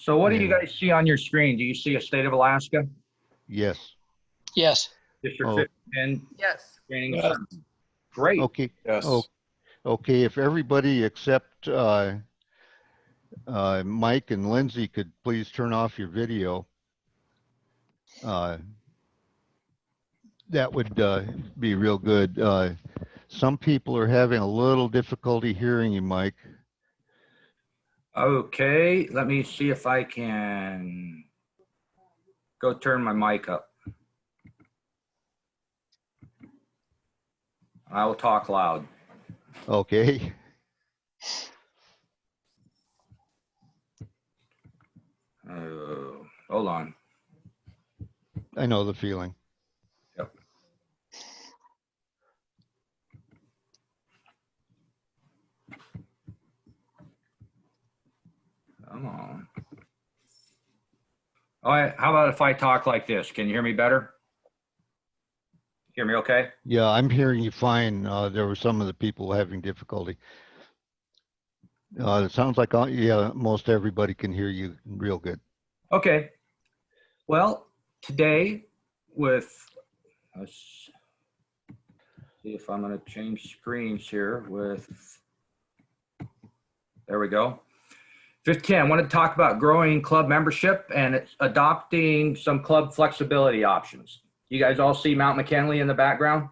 So what do you And guys see on your screen? Do you see a state of Alaska? yes. Yes. District Oh, 10 Yes. training Yes. assignment. Great. okay. Yes. Oh, okay. If everybody except Mike and Lindsay could please turn off your video, that would be real good. Some people are having a little difficulty hearing you, Mike. Okay, let me see if I can go turn my mic up. I will talk loud. Okay. Hold on. I know the feeling. Yep. Come on. All right, how about if I talk like this? Can you hear me better? Hear me okay? Yeah, I'm hearing you fine. There were some of the people having difficulty. It sounds like, yeah, most everybody can hear you real good. Okay. Well, today let's see if I'm going to change screens here there we go. 15, I want to talk about growing club membership and adopting some club flexibility options. You guys all see Mount McKinley in the background?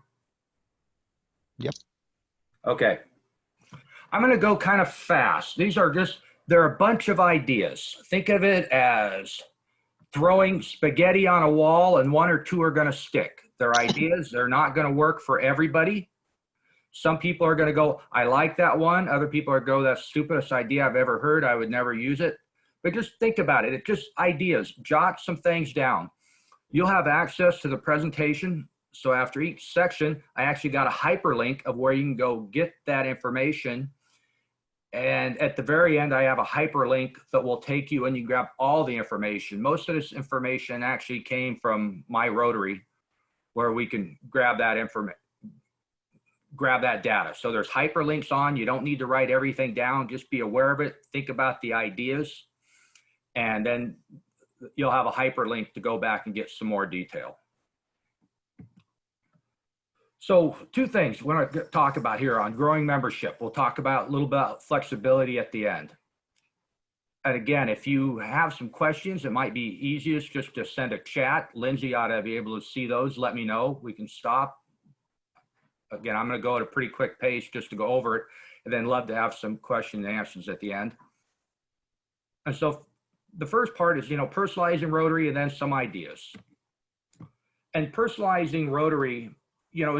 Yep. Okay. I'm going to go kind of fast. They're a bunch of ideas. Think of it as throwing spaghetti on a wall and one or two are going to stick. They're ideas. They're not going to work for everybody. Some people are going to go, I like that one. Other people are going to go, that's the stupidest idea I've ever heard. I would never use it. But just think about it. It's just ideas. Jot some things down. You'll have access to the presentation. So after each section, I actually got a hyperlink of where you can go get that information. And at the very end, I have a hyperlink that will take you and you grab all the information. Most of this information actually came from my Rotary, where we can grab that information. Grab that data. So there's hyperlinks on. You don't need to write everything down. Just be aware of it. Think about the ideas. And then you'll have a hyperlink to go back and get some more detail. So two things we're going to talk about here on growing membership. We'll talk about a little bit about flexibility at the end. And again, if you have some questions, it might be easiest just to send a chat. Lindsay ought to be able to see those. Let me know. We can stop. Again, I'm going to go at a pretty quick pace just to go over it, and then love to have some question and answers at the end. And so the first part is, personalizing Rotary and then some ideas. And personalizing Rotary,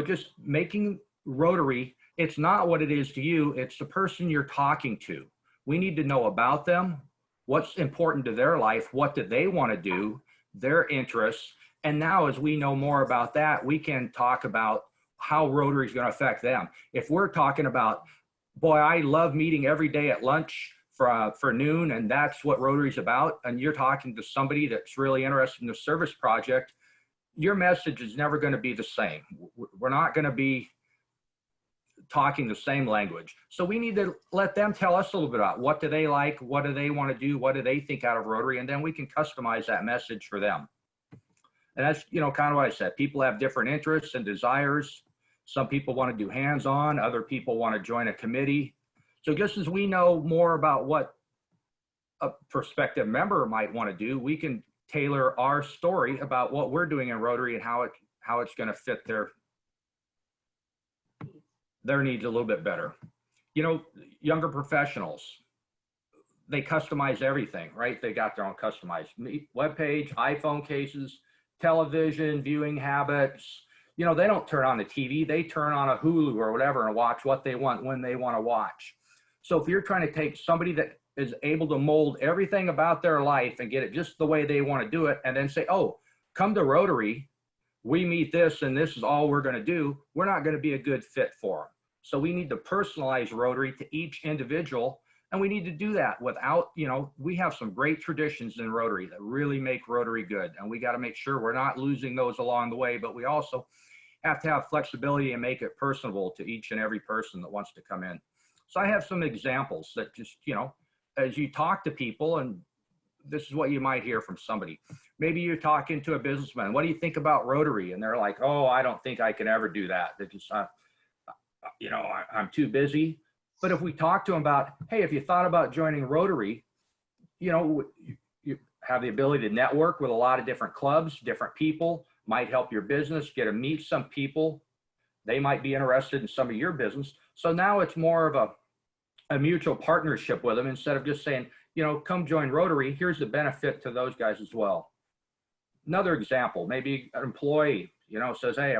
just making Rotary, it's not what it is to you, it's the person you're talking to. We need to know about them, what's important to their life, what do they want to do, their interests. And now as we know more about that, we can talk about how Rotary is going to affect them. If we're talking about, boy, I love meeting every day at lunch for noon, and that's what Rotary is about, and you're talking to somebody that's really interested in the service project, your message is never going to be the same. We're not going to be talking the same language. So we need to let them tell us a little bit about what do they like, what do they want to do, what do they think out of Rotary, and then we can customize that message for them. And that's, kind of what I said. People have different interests and desires. Some people want to do hands-on, other people want to join a committee. So just as we know more about what a prospective member might want to do, we can tailor our story about what we're doing in Rotary and how it's going to fit their needs a little bit better. Younger professionals, they customize everything, right? They got their own customized web page, iPhone cases, television, viewing habits. They don't turn on the TV, they turn on a Hulu or whatever and watch what they want when they want to watch. So if you're trying to take somebody that is able to mold everything about their life and get it just the way they want to do it, and then say, oh, come to Rotary, we meet this and this is all we're going to do, we're not going to be a good fit for them. So we need to personalize Rotary to each individual, and we need to do that without, we have some great traditions in Rotary that really make Rotary good, and we got to make sure we're not losing those along the way, but we also have to have flexibility and make it personable to each and every person that wants to come in. So I have some examples that just, as you talk to people and this is what you might hear from somebody. Maybe you're talking to a businessman. What do you think about Rotary? And they're like, oh, I don't think I can ever do that. They're just, I'm too busy. But if we talk to them about, hey, if you thought about joining Rotary, you have the ability to network with a lot of different clubs, different people, might help your business, get to meet some people. They might be interested in some of your business. So now it's more of a mutual partnership with them instead of just saying, come join Rotary. Here's the benefit to those guys as well. Another example, maybe an employee, says, hey,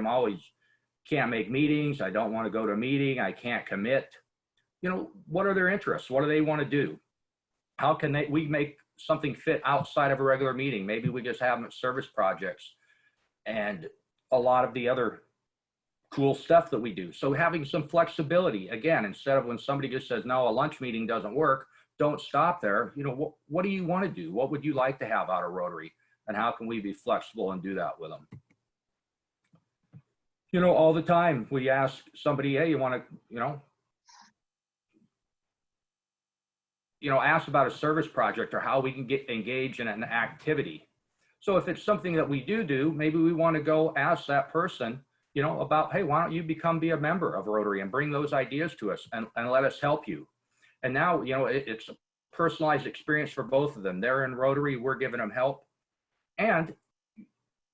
can't make meetings. I don't want to go to a meeting. I can't commit. What are their interests? What do they want to do? How can we make something fit outside of a regular meeting? Maybe we just have them at service projects and a lot of the other cool stuff that we do. So having some flexibility, again, instead of when somebody just says, no, a lunch meeting doesn't work, don't stop there. What do you want to do? What would you like to have out of Rotary? And how can we be flexible and do that with them? All the time we ask somebody, hey, you want to, ask about a service project or how we can get engaged in an activity. So if it's something that we do, maybe we want to go ask that person, about, hey, why don't you be a member of Rotary and bring those ideas to us and let us help you. And now, it's a personalized experience for both of them. They're in Rotary, we're giving them help. And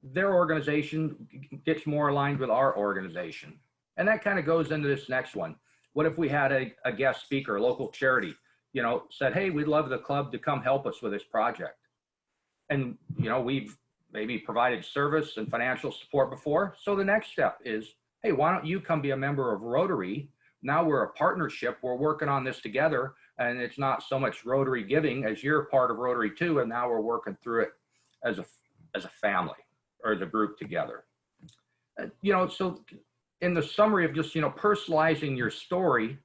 their organization gets more aligned with our organization. And that kind of goes into this next one. What if we had a guest speaker, a local charity, said, hey, we'd love the club to come help us with this project. And, we've maybe provided service and financial support before. So the next step is, hey, why don't you come be a member of Rotary? Now we're a partnership. We're working on this together. And it's not so much Rotary giving as you're part of Rotary too. And now we're working through it as a family or as a group together. So in the summary of just, personalizing your story,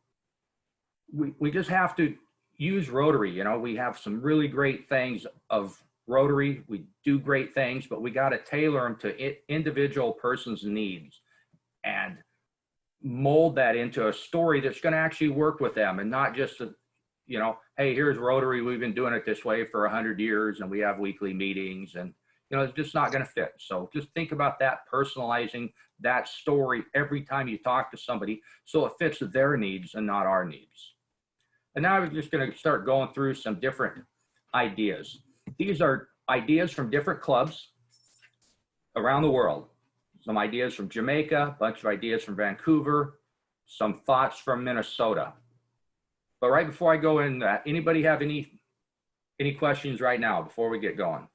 we just have to use Rotary. We have some really great things of Rotary. We do great things, but we got to tailor them to individual person's needs and mold that into a story that's going to actually work with them and not just, hey, here's Rotary. We've been doing it this way for 100 years and we have weekly meetings and, it's just not going to fit. So just think about that, personalizing that story every time you talk to somebody so it fits their needs and not our needs. And now we're just going to start going through some different ideas. These are ideas from different clubs around the world. Some ideas from Jamaica, a bunch of ideas from Vancouver, some thoughts from Minnesota. But right before I go in that, anybody have any questions right now before we get going?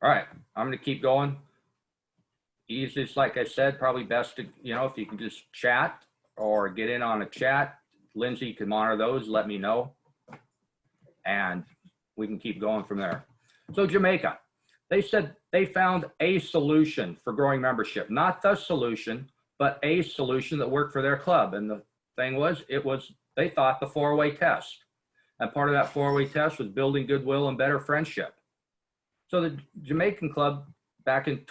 All right, I'm going to keep going. Easiest, like I said, probably best to, if you can just chat or get in on a chat. Lindsay can monitor those, let me know. And we can keep going from there. So Jamaica, they said they found a solution for growing membership, not the solution, but a solution that worked for their club. And the thing was, they thought the 4-way test. And part of that 4-way test was building goodwill and better friendship. So the Jamaican club back in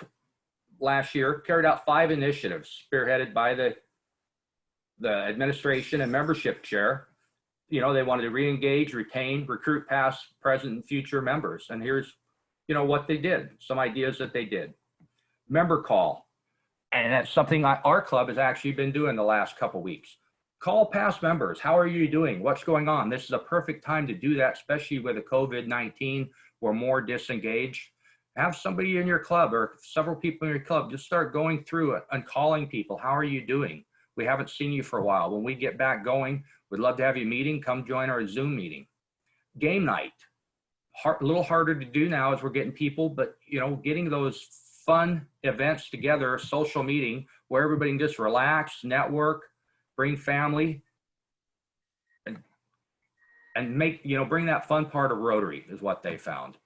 last year carried out 5 initiatives spearheaded by the administration and membership chair. They wanted to re-engage, retain, recruit past, present, and future members. And here's, what they did, some ideas that they did. Member call. And that's something our club has actually been doing the last couple weeks. Call past members. How are you doing? What's going on? This is a perfect time to do that, especially with the COVID-19. We're more disengaged. Have somebody in your club or several people in your club, just start going through it and calling people. How are you doing? We haven't seen you for a while. When we get back going, we'd love to have you meeting. Come join our Zoom meeting. Game night. A little harder to do now as we're getting people, but getting those fun events together, social meeting where everybody can just relax, network, bring family, and make, bring that fun part of Rotary is what they found.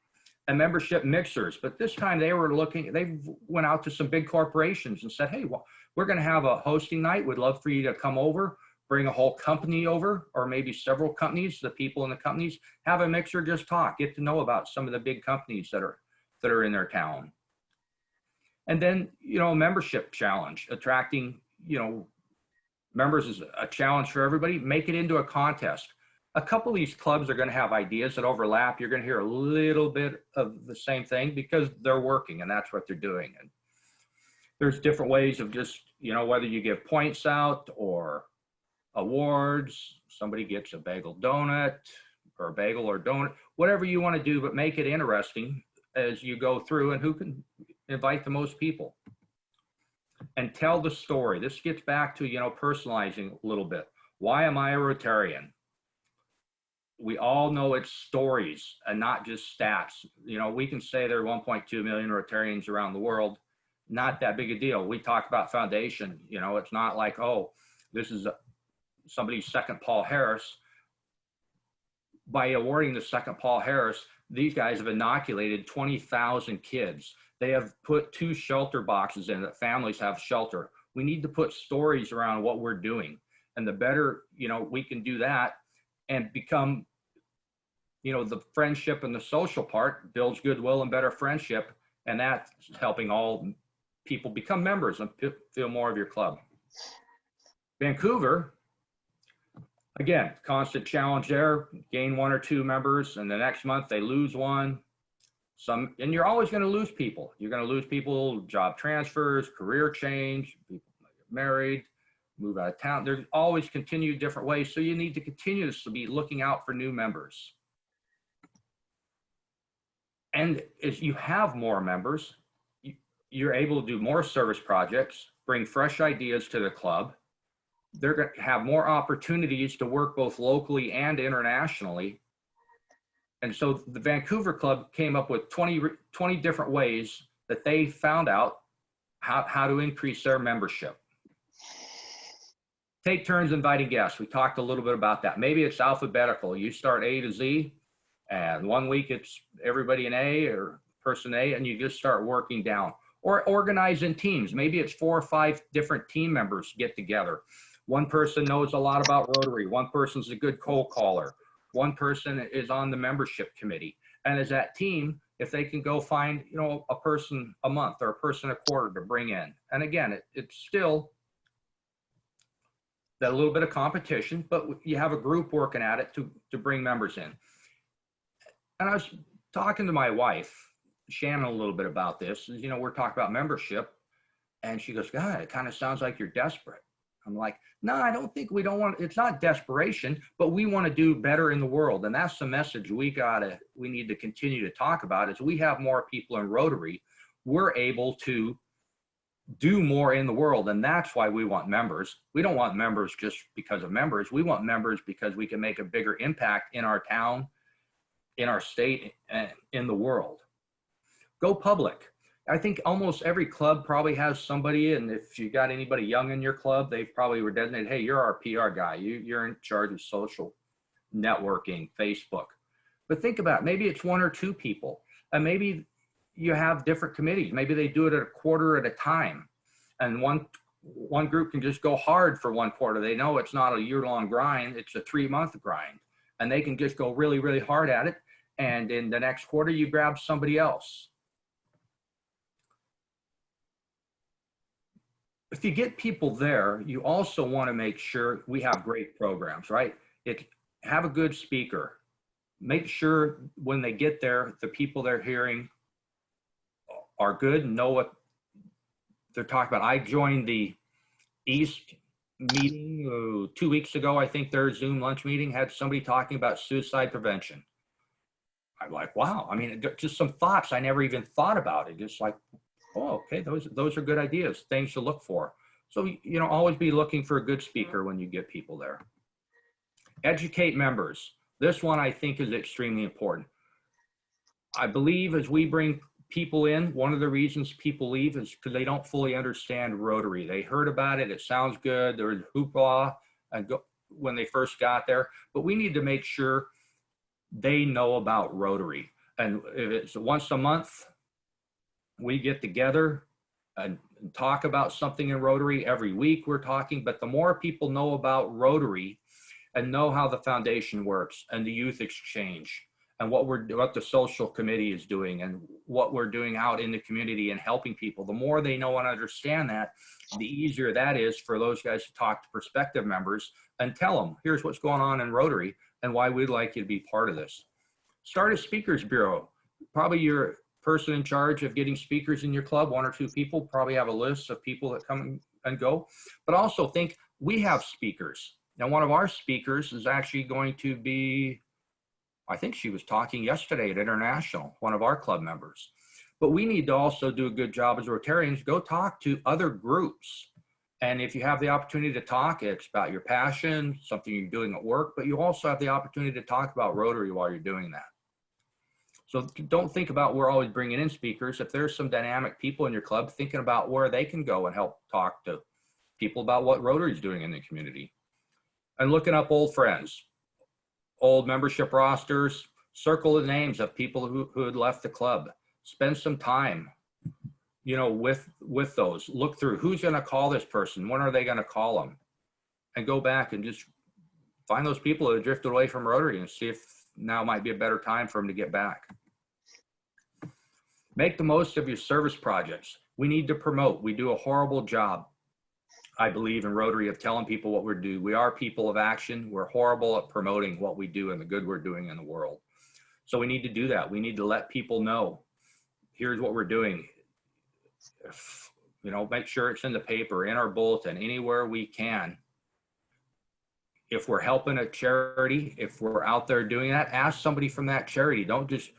And membership mixers, but this time they went out to some big corporations and said, hey, well, we're going to have a hosting night. We'd love for you to come over, bring a whole company over, or maybe several companies, the people in the companies, have a mixer, just talk, get to know about some of the big companies that are in their town. And then, a membership challenge, attracting, Members is a challenge for everybody. Make it into a contest. A couple of these clubs are going to have ideas that overlap. You're going to hear a little bit of the same thing because they're working and that's what they're doing. And there's different ways of just, you know, whether you give points out or awards, somebody gets a bagel donut or a bagel or donut, whatever you want to do, but make it interesting as you go through and who can invite the most people. And tell the story. This gets back to, you know, personalizing a little bit. Why am I a Rotarian? We all know it's stories and not just stats. You know, we can say there are 1.2 million Rotarians around the world. Not that big a deal. We talk about foundation. You know, it's not like, oh, this is somebody's second Paul Harris. By awarding the second Paul Harris, these guys have inoculated 20,000 kids. They have put 2 shelter boxes in that families have shelter. We need to put stories around what we're doing. And the better, you know, we can do that and become, you know, the friendship and the social part builds goodwill and better friendship. And that's helping all people become members and feel more of your club. Vancouver, again, constant challenge there. Gain 1 or 2 members, and the next month they lose 1. And you're always going to lose people. You're going to lose people, job transfers, career change, people get married, move out of town. There's always continued different ways. So you need to continuously be looking out for new members. And as you have more members, you're able to do more service projects, bring fresh ideas to the club. They're going to have more opportunities to work both locally and internationally. And so the Vancouver Club came up with 20 different ways that they found out how to increase their membership. Take turns inviting guests. We talked a little bit about that. Maybe it's alphabetical. You start A to Z, and one week it's everybody in A or person A, and you just start working down. Or organize in teams. Maybe it's 4 or 5 different team members get together. One person knows a lot about Rotary. One person's a good cold caller. One person is on the membership committee. And as that team, if they can go find, you know, a person a month or a person a quarter to bring in. And again, it's still that little bit of competition, but you have a group working at it to bring members in. And I was talking to my wife, Shannon, a little bit about this. You know, we're talking about membership, and she goes, God, it kind of sounds like you're desperate. I'm like, no, I don't think we don't want, it's not desperation, but we want to do better in the world. And that's the message we need to continue to talk about. As we have more people in Rotary, we're able to do more in the world. And that's why we want members. We don't want members just because of members. We want members because we can make a bigger impact in our town, in our state, and in the world. Go public. I think almost every club probably has somebody, and if you got anybody young in your club, they probably were designated, hey, you're our PR guy. You're in charge of social networking, Facebook. But think about it, maybe it's 1 or 2 people, and maybe you have different committees. Maybe they do it at a quarter at a time, and one group can just go hard for 1 quarter. They know it's not a year-long grind, it's a 3-month grind, and they can just go really, really hard at it. And in the next quarter, you grab somebody else. If you get people there, you also want to make sure we have great programs, right? Have a good speaker. Make sure when they get there, the people they're hearing are good and know what they're talking about. I joined the East meeting 2 weeks ago. I think their Zoom lunch meeting had somebody talking about suicide prevention. I'm like, wow. I mean, just some thoughts I never even thought about. It just like, oh, okay, those are good ideas, things to look for. So, you know, always be looking for a good speaker when you get people there. Educate members. This one I think is extremely important. I believe as we bring people in, one of the reasons people leave is because they don't fully understand Rotary. They heard about it, it sounds good, there's hoopla when they first got there, but we need to make sure they know about Rotary. And if it's once a month, we get together and talk about something in Rotary. Every week we're talking, but the more people know about Rotary and know how the foundation works and the youth exchange and what the social committee is doing and what we're doing out in the community and helping people. The more they know and understand that, the easier that is for those guys to talk to prospective members and tell them, here's what's going on in Rotary and why we'd like you to be part of this. Start a speakers bureau. Probably your person in charge of getting speakers in your club, 1 or 2 people, probably have a list of people that come and go. But also think, we have speakers. Now, one of our speakers is actually going to be, I think she was talking yesterday at International, one of our club members. But we need to also do a good job as Rotarians, go talk to other groups. And if you have the opportunity to talk, it's about your passion, something you're doing at work, but you also have the opportunity to talk about Rotary while you're doing that. So don't think about we're always bringing in speakers. If there's some dynamic people in your club, thinking about where they can go and help talk to people about what Rotary is doing in the community. And looking up old friends, old membership rosters, circle the names of people who had left the club. Spend some time, you know, with those. Look through who's going to call this person. When are they going to call them? And go back and just find those people that have drifted away from Rotary and see if now might be a better time for them to get back. Make the most of your service projects. We need to promote. We do a horrible job, I believe, in Rotary of telling people what we do. We are people of action. We're horrible at promoting what we do and the good we're doing in the world. So we need to do that. We need to let people know, here's what we're doing. You know, make sure it's in the paper, in our bulletin, anywhere we can. If we're helping a charity, if we're out there doing that, ask somebody from that charity. Don't just,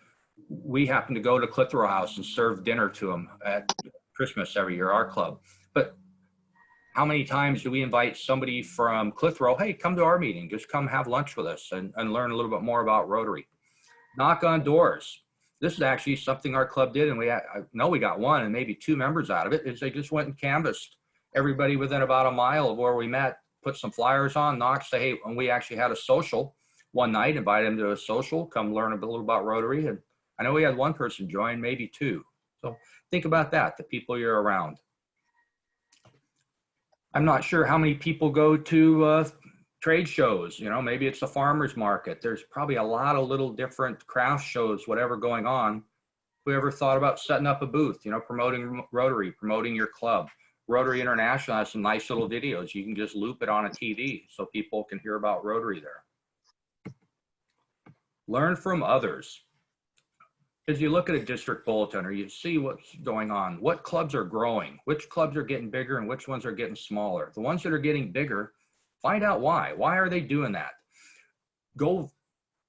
we happen to go to Clubrunner House and serve dinner to them at Christmas every year, our club. But how many times do we invite somebody from Clubrunner, hey, come to our meeting, just come have lunch with us and learn a little bit more about Rotary. Knock on doors. This is actually something our club did, and I know we got 1 and maybe 2 members out of it, is they just went and canvassed everybody within about a mile of where we met, put some flyers on, knock, say, hey, and we actually had a social one night, invite them to a social, come learn a little about Rotary. And I know we had 1 person join, maybe 2. So think about that, the people you're around. I'm not sure how many people go to trade shows. You know, maybe it's the farmer's market. There's probably a lot of little different craft shows, whatever going on. Who ever thought about setting up a booth, you know, promoting Rotary, promoting your club? Rotary International has some nice little videos. You can just loop it on a TV so people can hear about Rotary there. Learn from others. As you look at a district bulletin or you see what's going on, what clubs are growing, which clubs are getting bigger and which ones are getting smaller. The ones that are getting bigger, find out why. Why are they doing that? Go,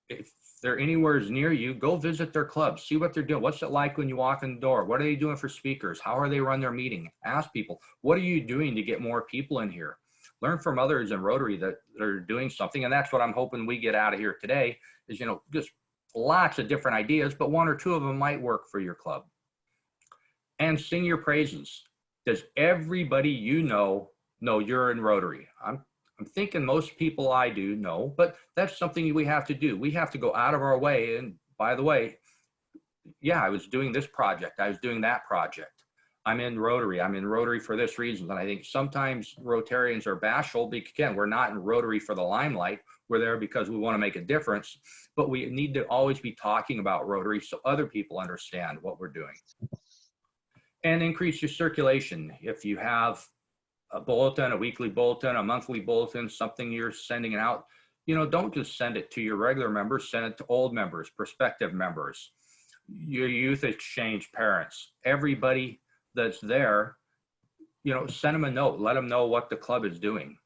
if they're anywhere near you, go visit their clubs, see what they're doing. What's it like when you walk in the door? What are they doing for speakers? How are they run their meeting? Ask people, what are you doing to get more people in here? Learn from others in Rotary that are doing something. And that's what I'm hoping we get out of here today is, you know, just lots of different ideas, but 1 or 2 of them might work for your club. And sing your praises. Does everybody you know you're in Rotary? I'm thinking most people I do know, but that's something we have to do. We have to go out of our way. And by the way, yeah, I was doing this project. I was doing that project. I'm in Rotary. I'm in Rotary for this reason. And I think sometimes Rotarians are bashful because, again, we're not in Rotary for the limelight. We're there because we want to make a difference. But we need to always be talking about Rotary so other people understand what we're doing. And increase your circulation. If you have a bulletin, a weekly bulletin, a monthly bulletin, something you're sending out, you know, don't just send it to your regular members, send it to old members, prospective members, your youth exchange parents, everybody that's there, you know, send them a note, let them know what the club is doing.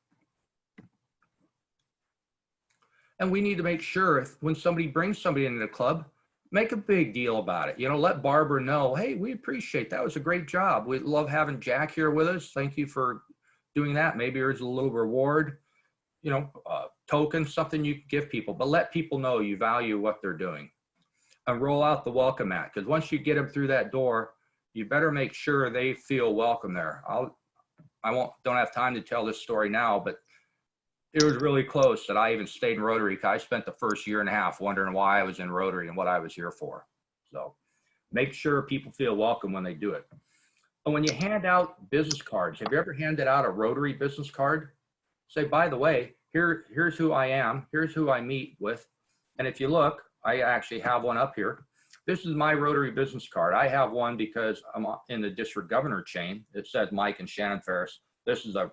And we need to make sure if, when somebody brings somebody into the club, make a big deal about it. You know, let Barbara know, hey, we appreciate that. Was a great job. We love having Jack here with us. Thank you for doing that. Maybe there's a little reward, you know, token, something you can give people, but let people know you value what they're doing. And roll out the welcome mat, because once you get them through that door, you better make sure they feel welcome there. Don't have time to tell this story now, but it was really close that I even stayed in Rotary. I spent the first 1.5 years wondering why I was in Rotary and what I was here for. So make sure people feel welcome when they do it. And when you hand out business cards, have you ever handed out a Rotary business card? Say, by the way, here's who I am. Here's who I meet with. And if you look, I actually have one up here. This is my Rotary business card. I have one because I'm in the district governor chain. It says Mike and Shannon Ferris. This is a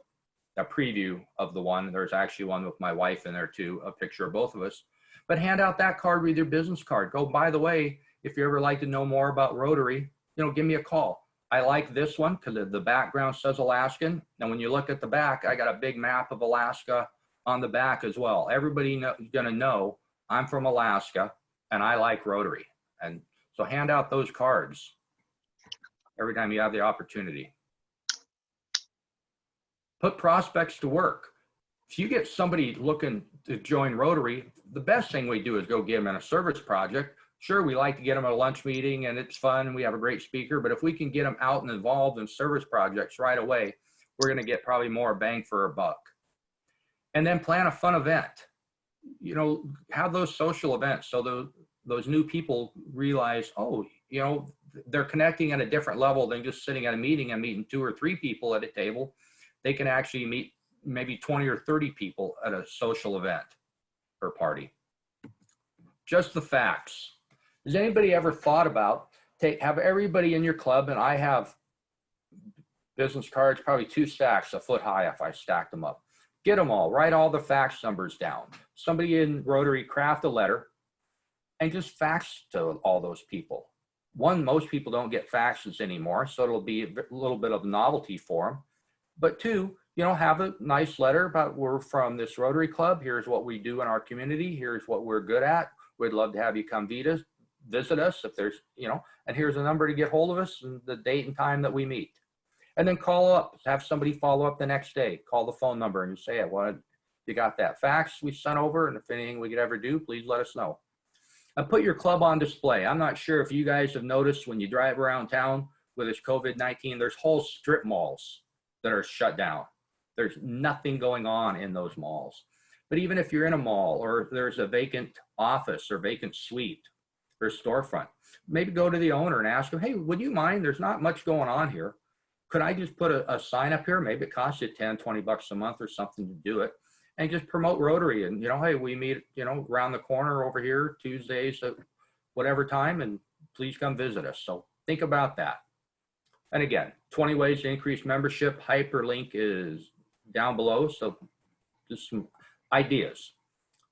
preview of the one. There's actually one with my wife in there too, a picture of both of us. But hand out that card with your business card. Go, by the way, if you ever like to know more about Rotary, give me a call. I like this one because the background says Alaskan. And when you look at the back, I got a big map of Alaska on the back as well. Everybody is going to know I'm from Alaska and I like Rotary. And so hand out those cards every time you have the opportunity. Put prospects to work. If you get somebody looking to join Rotary, the best thing we do is go get them in a service project. Sure, we like to get them at a lunch meeting and it's fun and we have a great speaker, but if we can get them out and involved in service projects right away, we're going to get probably more bang for our buck. And then plan a fun event. Have those social events so those new people realize, oh, they're connecting at a different level than just sitting at a meeting and meeting 2 or 3 people at a table. They can actually meet maybe 20 or 30 people at a social event or party. Just the facts. Has anybody ever thought about have everybody in your club, and I have business cards, probably 2 stacks a foot high if I stacked them up. Get them all, write all the fax numbers down. Somebody in Rotary craft a letter and just fax to all those people. One, most people don't get faxes anymore, so it'll be a little bit of novelty for them. But 2, have a nice letter about we're from this Rotary Club. Here's what we do in our community. Here's what we're good at. We'd love to have you come visit us if there's, and here's a number to get hold of us and the date and time that we meet. And then call up, have somebody follow up the next day, call the phone number and you say, well, you got that fax we sent over, and if anything we could ever do, please let us know. And put your club on display. I'm not sure if you guys have noticed when you drive around town with this COVID-19, there's whole strip malls that are shut down. There's nothing going on in those malls. But even if you're in a mall or there's a vacant office or vacant suite or storefront, maybe go to the owner and ask him, hey, would you mind? There's not much going on here. Could I just put a sign up here? Maybe it costs you 10, 20 bucks a month or something to do it, and just promote Rotary. And, hey, we meet, around the corner over here Tuesdays at whatever time, and please come visit us. So think about that. And again, 20 ways to increase membership. Hyperlink is down below. So just some ideas.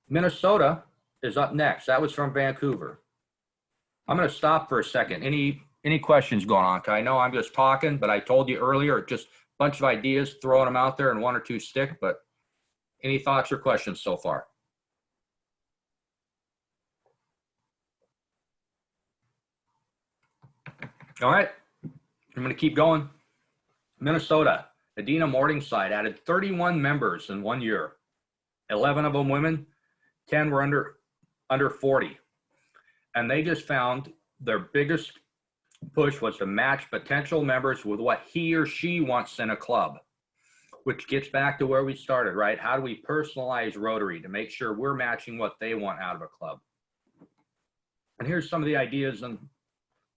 Minnesota is up next. That was from Vancouver. I'm going to stop for a second. Any questions going on? Because I know I'm just talking, but I told you earlier, just a bunch of ideas, throwing them out there and 1 or 2 stick. But any thoughts or questions so far? All right, I'm going to keep going. Minnesota, Adina Morningside added 31 members in 1 year. 11 of them women, 10 were under 40. And they just found their biggest push was to match potential members with what he or she wants in a club, which gets back to where we started, right? How do we personalize Rotary to make sure we're matching what they want out of a club? And here's some of the ideas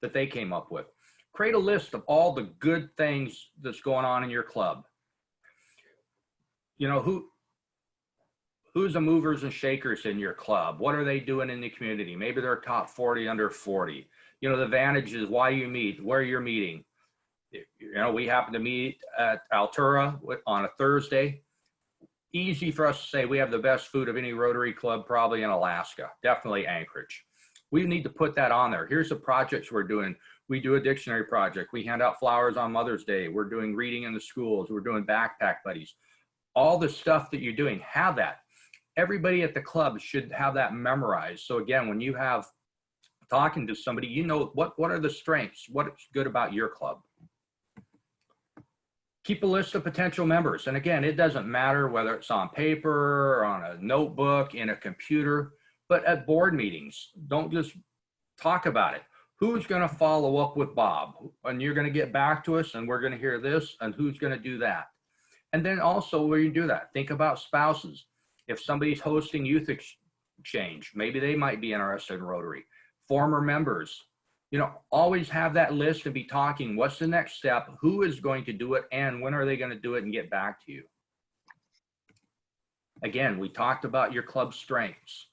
that they came up with. Create a list of all the good things that's going on in your club. Who's the movers and shakers in your club? What are they doing in the community? Maybe they're top 40, under 40. The advantages, why you meet, where you're meeting. We happen to meet at Altura on a Thursday. Easy for us to say we have the best food of any Rotary club probably in Alaska, definitely Anchorage. We need to put that on there. Here's the projects we're doing. We do a dictionary project. We hand out flowers on Mother's Day. We're doing reading in the schools. We're doing backpack buddies. All the stuff that you're doing, have that. Everybody at the club should have that memorized. So again, when you have talking to somebody, what are the strengths? What's good about your club? Keep a list of potential members. And again, it doesn't matter whether it's on paper or on a notebook, in a computer, but at board meetings, don't just talk about it. Who's going to follow up with Bob? And you're going to get back to us and we're going to hear this, and who's going to do that? And then also where you do that, think about spouses. If somebody's hosting youth exchange, maybe they might be interested in Rotary. Former members, always have that list and be talking, what's the next step? Who is going to do it? And when are they going to do it and get back to you? Again, we talked about your club strengths.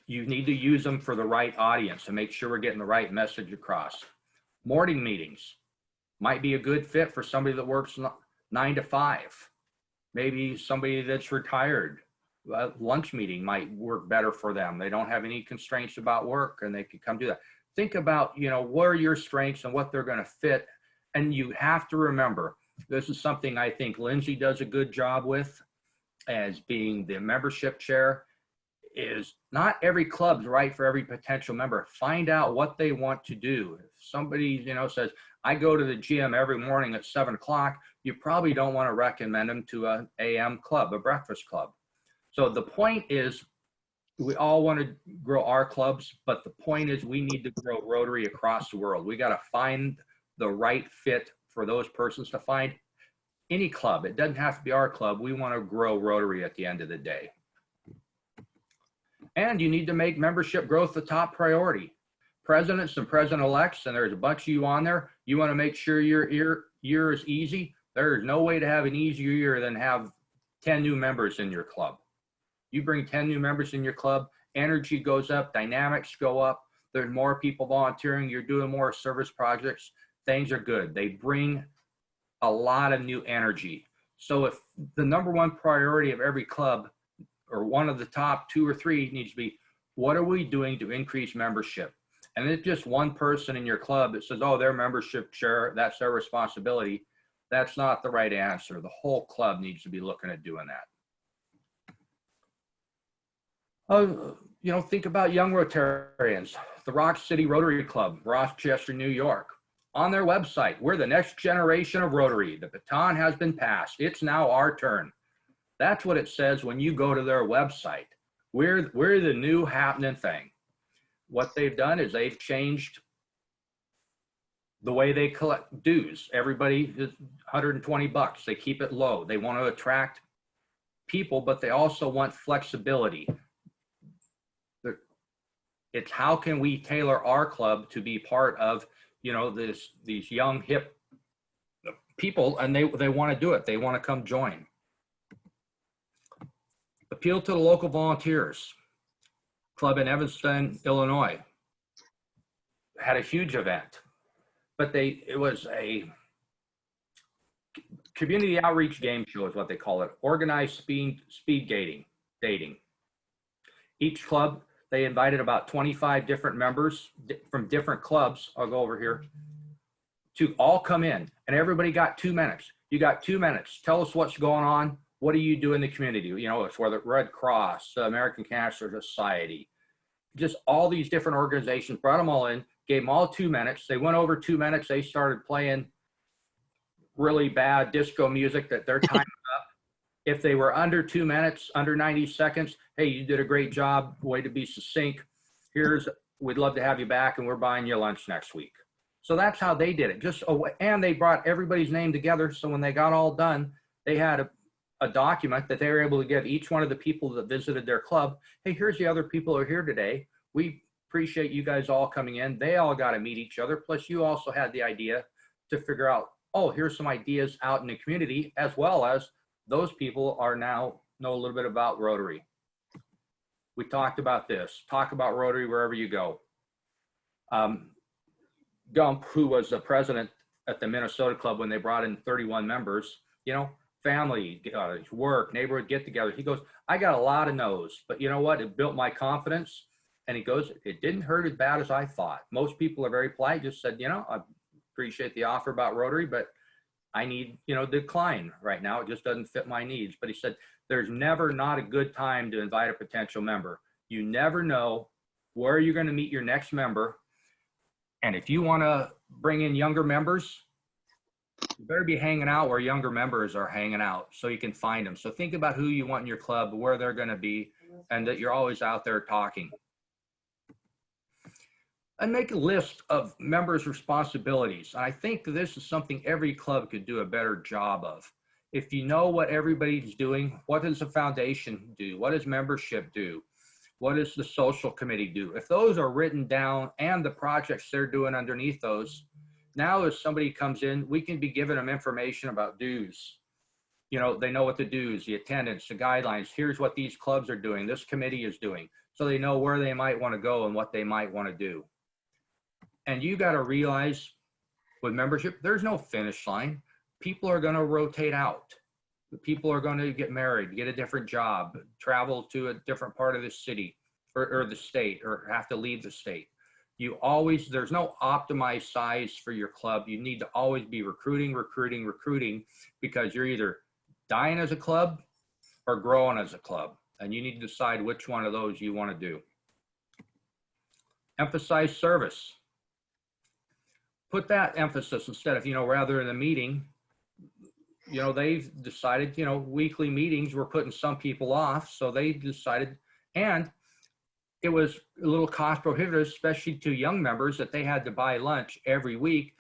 you need to use them for the right audience and make sure we're getting the right message across. Morning meetings might be a good fit for somebody that works 9 to 5. Maybe somebody that's retired. A lunch meeting might work better for them. They don't have any constraints about work and they can come do that. Think about, what are your strengths and what they're going to fit. And you have to remember, this is something I think Lindsay does a good job with as being the membership chair, is not every club's right for every potential member. Find out what they want to do. If somebody, says, I go to the gym every morning at 7 o'clock, you probably don't want to recommend them to an AM club, a breakfast club. So the point is, we all want to grow our clubs, but the point is we need to grow Rotary across the world. We got to find the right fit for those persons to find any club. It doesn't have to be our club. We want to grow Rotary at the end of the day. And you need to make membership growth the top priority. Presidents and president-elects, and there's a bunch of you on there, you want to make sure your year is easy. There is no way to have an easier year than have 10 new members in your club. You bring 10 new members in your club, energy goes up, dynamics go up, there's more people volunteering, you're doing more service projects, things are good. They bring a lot of new energy. So if the number one priority of every club, or one of the top 2 or 3, needs to be, what are we doing to increase membership? And it's just one person in your club that says, oh, their membership chair, that's their responsibility. That's not the right answer. The whole club needs to be looking at doing that. Think about young Rotarians. The Rock City Rotary Club, Rochester, New York. On their website, we're the next generation of Rotary. The baton has been passed. It's now our turn. That's what it says when you go to their website. We're the new happening thing. What they've done is they've changed the way they collect dues. Everybody is $120. They keep it low. They want to attract people, but they also want flexibility. It's how can we tailor our club to be part of, these young, hip people, and they want to do it. They want to come join. Appeal to the local volunteers. Club in Evanston, Illinois, had a huge event, but it was a community outreach game show is what they call it. Organized speed dating. Each club, they invited about 25 different members from different clubs. I'll go over here to all come in, and everybody got 2 minutes. You got 2 minutes. Tell us what's going on. What do you do in the community? It's whether Red Cross, American Cancer Society, just all these different organizations, brought them all in, gave them all 2 minutes. They went over 2 minutes. They started playing really bad disco music that they're timing up. If they were under 2 minutes, under 90 seconds, hey, you did a great job. Way to be succinct. We'd love to have you back, and we're buying you lunch next week. So that's how they did it. And they brought everybody's name together. So when they got all done, they had a document that they were able to give each one of the people that visited their club. Hey, here's the other people who are here today. We appreciate you guys all coming in. They all got to meet each other. Plus you also had the idea to figure out, oh, here's some ideas out in the community, as well as those people are now know a little bit about Rotary. We talked about this. Talk about Rotary wherever you go. Gump, who was the president at the Minnesota Club when they brought in 31 members, family, work, neighborhood get-together. He goes, I got a lot of no's, but you know what? It built my confidence. And he goes, it didn't hurt as bad as I thought. Most people are very polite, just said, I appreciate the offer about Rotary, but I need, decline right now. It just doesn't fit my needs. But he said, there's never not a good time to invite a potential member. You never know where you're going to meet your next member. And if you want to bring in younger members, you better be hanging out where younger members are hanging out so you can find them. So think about who you want in your club, where they're going to be, and that you're always out there talking. And make a list of members' responsibilities. I think this is something every club could do a better job of. If you know what everybody's doing, what does the foundation do? What does membership do? What does the social committee do? If those are written down and the projects they're doing underneath those, now if somebody comes in, we can be giving them information about dues. You know, they know what the dues, the attendance, the guidelines. Here's what these clubs are doing. This committee is doing. So they know where they might want to go and what they might want to do. And you got to realize with membership, there's no finish line. People are going to rotate out. People are going to get married, get a different job, travel to a different part of the city or the state, or have to leave the state. You always, there's no optimized size for your club. You need to always be recruiting, because you're either dying as a club or growing as a club. And you need to decide which one of those you want to do. Emphasize service. Put that emphasis instead of, rather than a meeting, they've decided, weekly meetings were putting some people off. So they decided, and it was a little cost prohibitive, especially to young members, that they had to buy lunch every week.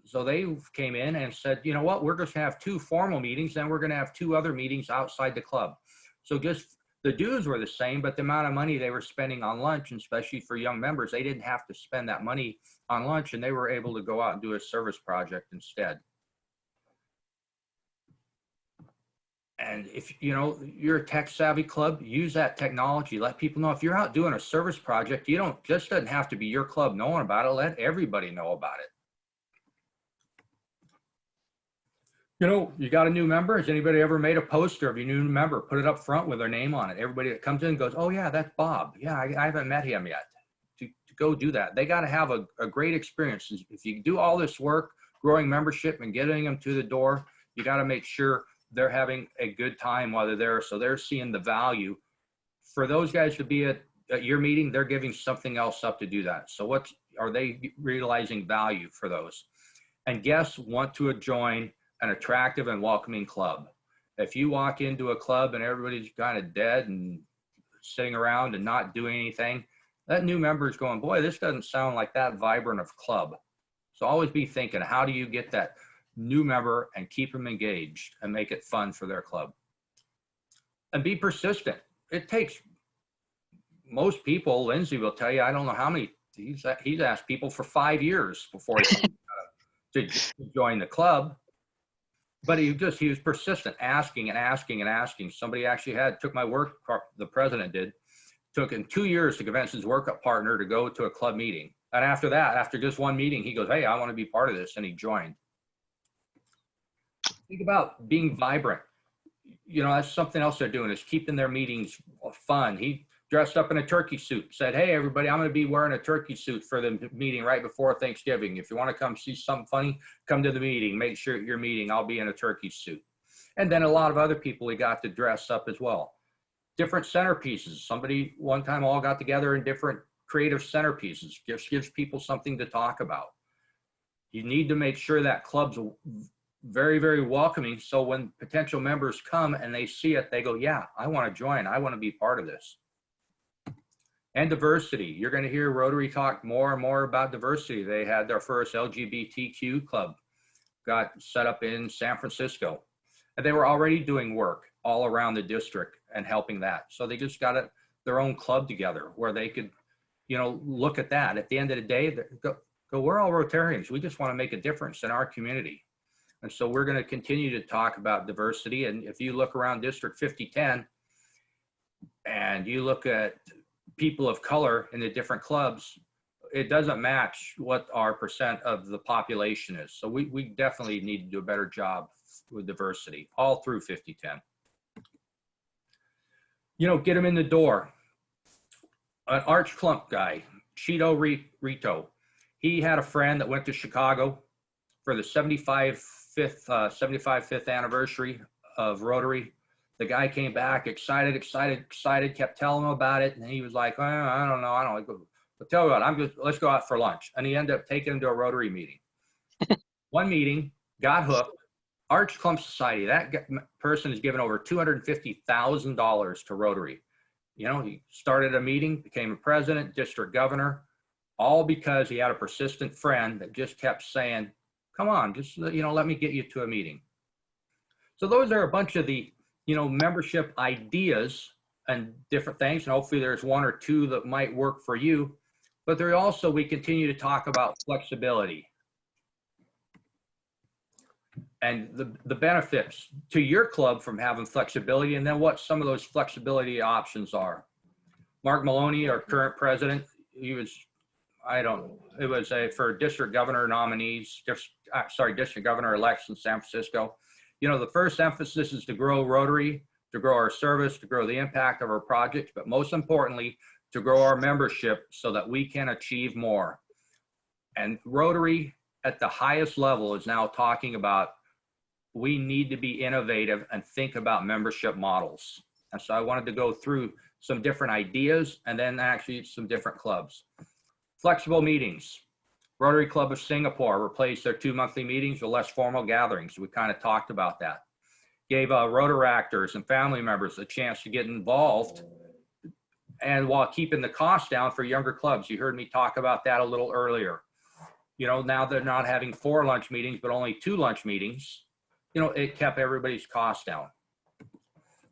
So they came in and said, you know what, we're just gonna have 2 formal meetings, then we're gonna have 2 other meetings outside the club. So just the dues were the same, but the amount of money they were spending on lunch, and especially for young members, they didn't have to spend that money on lunch, and they were able to go out and do a service project instead. And if you're a tech savvy club, use that technology. Let people know if you're out doing a service project, just doesn't have to be your club knowing about it. Let everybody know about it. You got a new member. Has anybody ever made a poster of your new member? Put it up front with their name on it. Everybody that comes in goes, oh yeah, that's Bob. Yeah, I haven't met him yet. To go do that. They got to have a great experience. If you do all this work, growing membership and getting them to the door, you got to make sure they're having a good time while they're there. So they're seeing the value. For those guys to be at your meeting, they're giving something else up to do that. So what are they realizing value for those? And guests want to join an attractive and welcoming club. If you walk into a club and everybody's kind of dead and sitting around and not doing anything, that new member is going, boy, this doesn't sound like that vibrant of club. So always be thinking, how do you get that new member and keep them engaged and make it fun for their club? And be persistent. It takes most people, Lindsay will tell you, I don't know how many, he's asked people for 5 years before he to join the club. But he was persistent, asking and asking and asking. Somebody actually took my work, the president did, took him 2 years to convince his workup partner to go to a club meeting. And after that, after just one meeting, he goes, hey, I want to be part of this. And he joined. Think about being vibrant. That's something else they're doing, is keeping their meetings fun. He dressed up in a turkey suit, said, hey, everybody, I'm going to be wearing a turkey suit for the meeting right before Thanksgiving. If you want to come see something funny, come to the meeting. Make sure at your meeting, I'll be in a turkey suit. And then a lot of other people, we got to dress up as well. Different centerpieces. Somebody one time all got together in different creative centerpieces. Just gives people something to talk about. You need to make sure that club's very, very welcoming. So when potential members come and they see it, they go, yeah, I want to join. I want to be part of this. And diversity. You're going to hear Rotary talk more and more about diversity. They had their first LGBTQ club, got set up in San Francisco. And they were already doing work all around the district and helping that. So they just got their own club together where they could, look at that. At the end of the day, go, we're all Rotarians. We just want to make a difference in our community. And so we're going to continue to talk about diversity. And if you look around District 5010 and you look at people of color in the different clubs, it doesn't match what our percent of the population is. So we definitely need to do a better job with diversity all through 5010. Get them in the door. An Arch Clump guy, Cheeto Rito, he had a friend that went to Chicago for the 75th anniversary of Rotary. The guy came back excited, kept telling him about it. And he was like, I don't know. But tell you what, let's go out for lunch. And he ended up taking him to a Rotary meeting. One meeting, got hooked. Arch Clump Society, that person has given over $250,000 to Rotary. He started a meeting, became a president, district governor, all because he had a persistent friend that just kept saying, come on, just, let me get you to a meeting. So those are a bunch of the, membership ideas and different things. And hopefully there's 1 or 2 that might work for you. But we continue to talk about flexibility. and the benefits to your club from having flexibility, and then what some of those flexibility options are. Mark Maloney, our current president, he was, it was for district governor nominees, district governor elects in San Francisco. You know, the first emphasis is to grow Rotary, to grow our service, to grow the impact of our projects, but most importantly, to grow our membership so that we can achieve more. And Rotary at the highest level is now talking about we need to be innovative and think about membership models. And so I wanted to go through some different ideas and then actually some different clubs. Flexible meetings. Rotary Club of Singapore replaced their 2 monthly meetings with less formal gatherings. We kind of talked about that. Gave Rotaractors and family members a chance to get involved, and while keeping the cost down for younger clubs. You heard me talk about that a little earlier. You know, now they're not having 4 lunch meetings, but only 2 lunch meetings. You know, it kept everybody's costs down.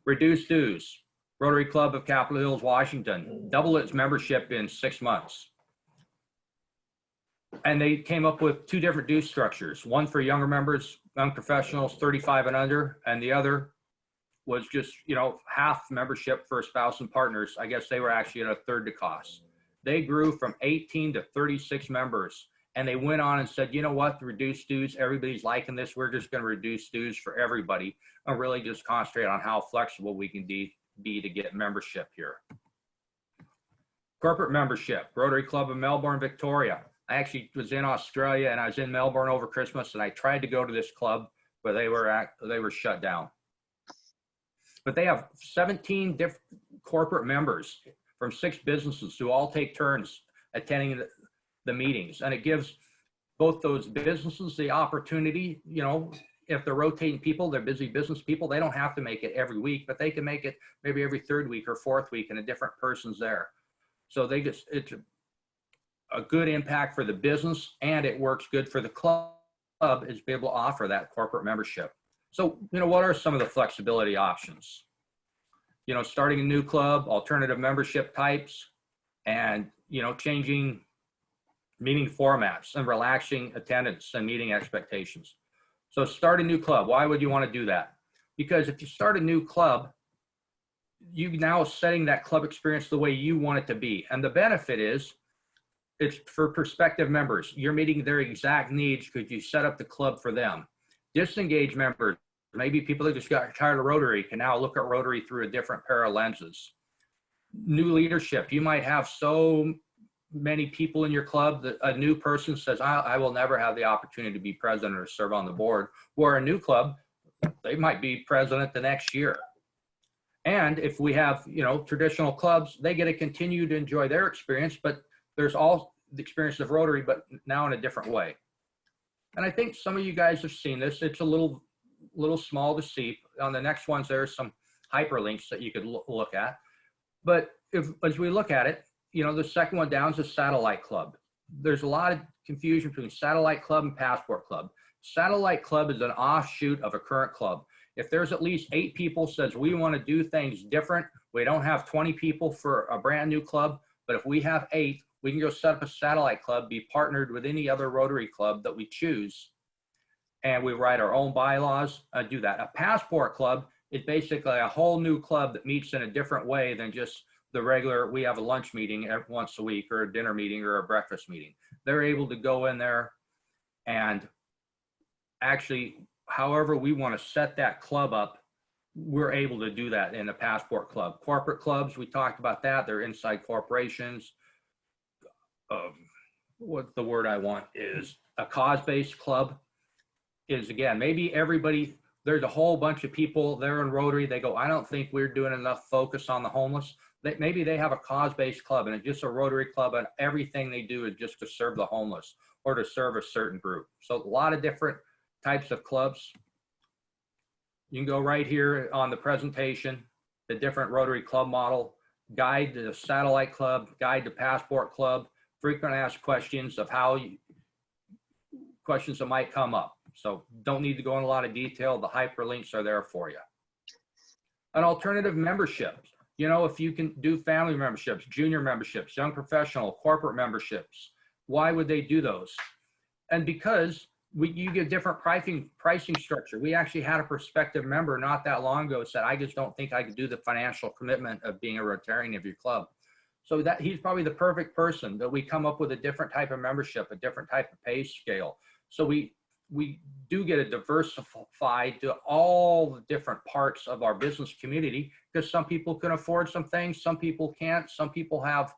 Reduced dues. Rotary Club of Capitol Hills, Washington, doubled its membership in 6 months. And they came up with 2 different due structures, one for younger members, young professionals, 35 and under, and the other was just, you know, half membership for spouse and partners. I guess they were actually at a third the cost. They grew from 18 to 36 members, and they went on and said, you know what, the reduced dues, everybody's liking this. We're just going to reduce dues for everybody and really just concentrate on how flexible we can be to get membership here. Corporate membership, Rotary Club of Melbourne, Victoria. I actually was in Australia and I was in Melbourne over Christmas, and I tried to go to this club, but they were shut down. But they have 17 different corporate members from 6 businesses who all take turns attending the meetings. And it gives both those businesses the opportunity, you know, if they're rotating people, they're busy business people, they don't have to make it every week, but they can make it maybe every 3rd week or 4th week and a different person's there. So it's a good impact for the business, and it works good for the club is be able to offer that corporate membership. So, you know, what are some of the flexibility options? You know, starting a new club, alternative membership types, and, you know, changing meeting formats and relaxing attendance and meeting expectations. So start a new club. Why would you want to do that? Because if you start a new club, you now setting that club experience the way you want it to be. And the benefit is it's for prospective members. You're meeting their exact needs because you set up the club for them. Disengaged members, maybe people that just got tired of Rotary, can now look at Rotary through a different pair of lenses. New leadership. You might have so many people in your club that a new person says, I will never have the opportunity to be president or serve on the board. Where a new club, they might be president the next year. And if we have, you know, traditional clubs, they get to continue to enjoy their experience, but there's all the experience of Rotary, but now in a different way. And I think some of you guys have seen this. It's a little small to see. On the next ones, there's some hyperlinks that you could look at. But as we look at it, you know, the second one down is a satellite club. There's a lot of confusion between satellite club and passport club. Satellite club is an offshoot of a current club. If there's at least 8 people says we want to do things different, we don't have 20 people for a brand new club, but if we have 8, we can go set up a satellite club, be partnered with any other Rotary club that we choose, and we write our own bylaws, do that. A passport club is basically a whole new club that meets in a different way than just the regular, we have a lunch meeting once a week or a dinner meeting or a breakfast meeting. They're able to go in there and actually, however we want to set that club up, we're able to do that in a passport club. Corporate clubs, we talked about that. They're inside corporations. What the word I want is a cause-based club is, again, maybe everybody, there's a whole bunch of people there in Rotary. They go, I don't think we're doing enough focus on the homeless. Maybe they have a cause-based club and it's just a Rotary club and everything they do is just to serve the homeless or to serve a certain group. So a lot of different types of clubs. You can go right here on the presentation, the different Rotary club model, guide to the satellite club, guide to passport club, frequent asked questions of questions that might come up. So don't need to go in a lot of detail. The hyperlinks are there for you. An alternative membership. You know, if you can do family memberships, junior memberships, young professional, corporate memberships, why would they do those? And because you get different pricing structure. We actually had a prospective member not that long ago said, I just don't think I could do the financial commitment of being a Rotarian of your club. So that he's probably the perfect person, that we come up with a different type of membership, a different type of pay scale. So we do get a diversified to all the different parts of our business community, because some people can afford some things, some people can't, some people have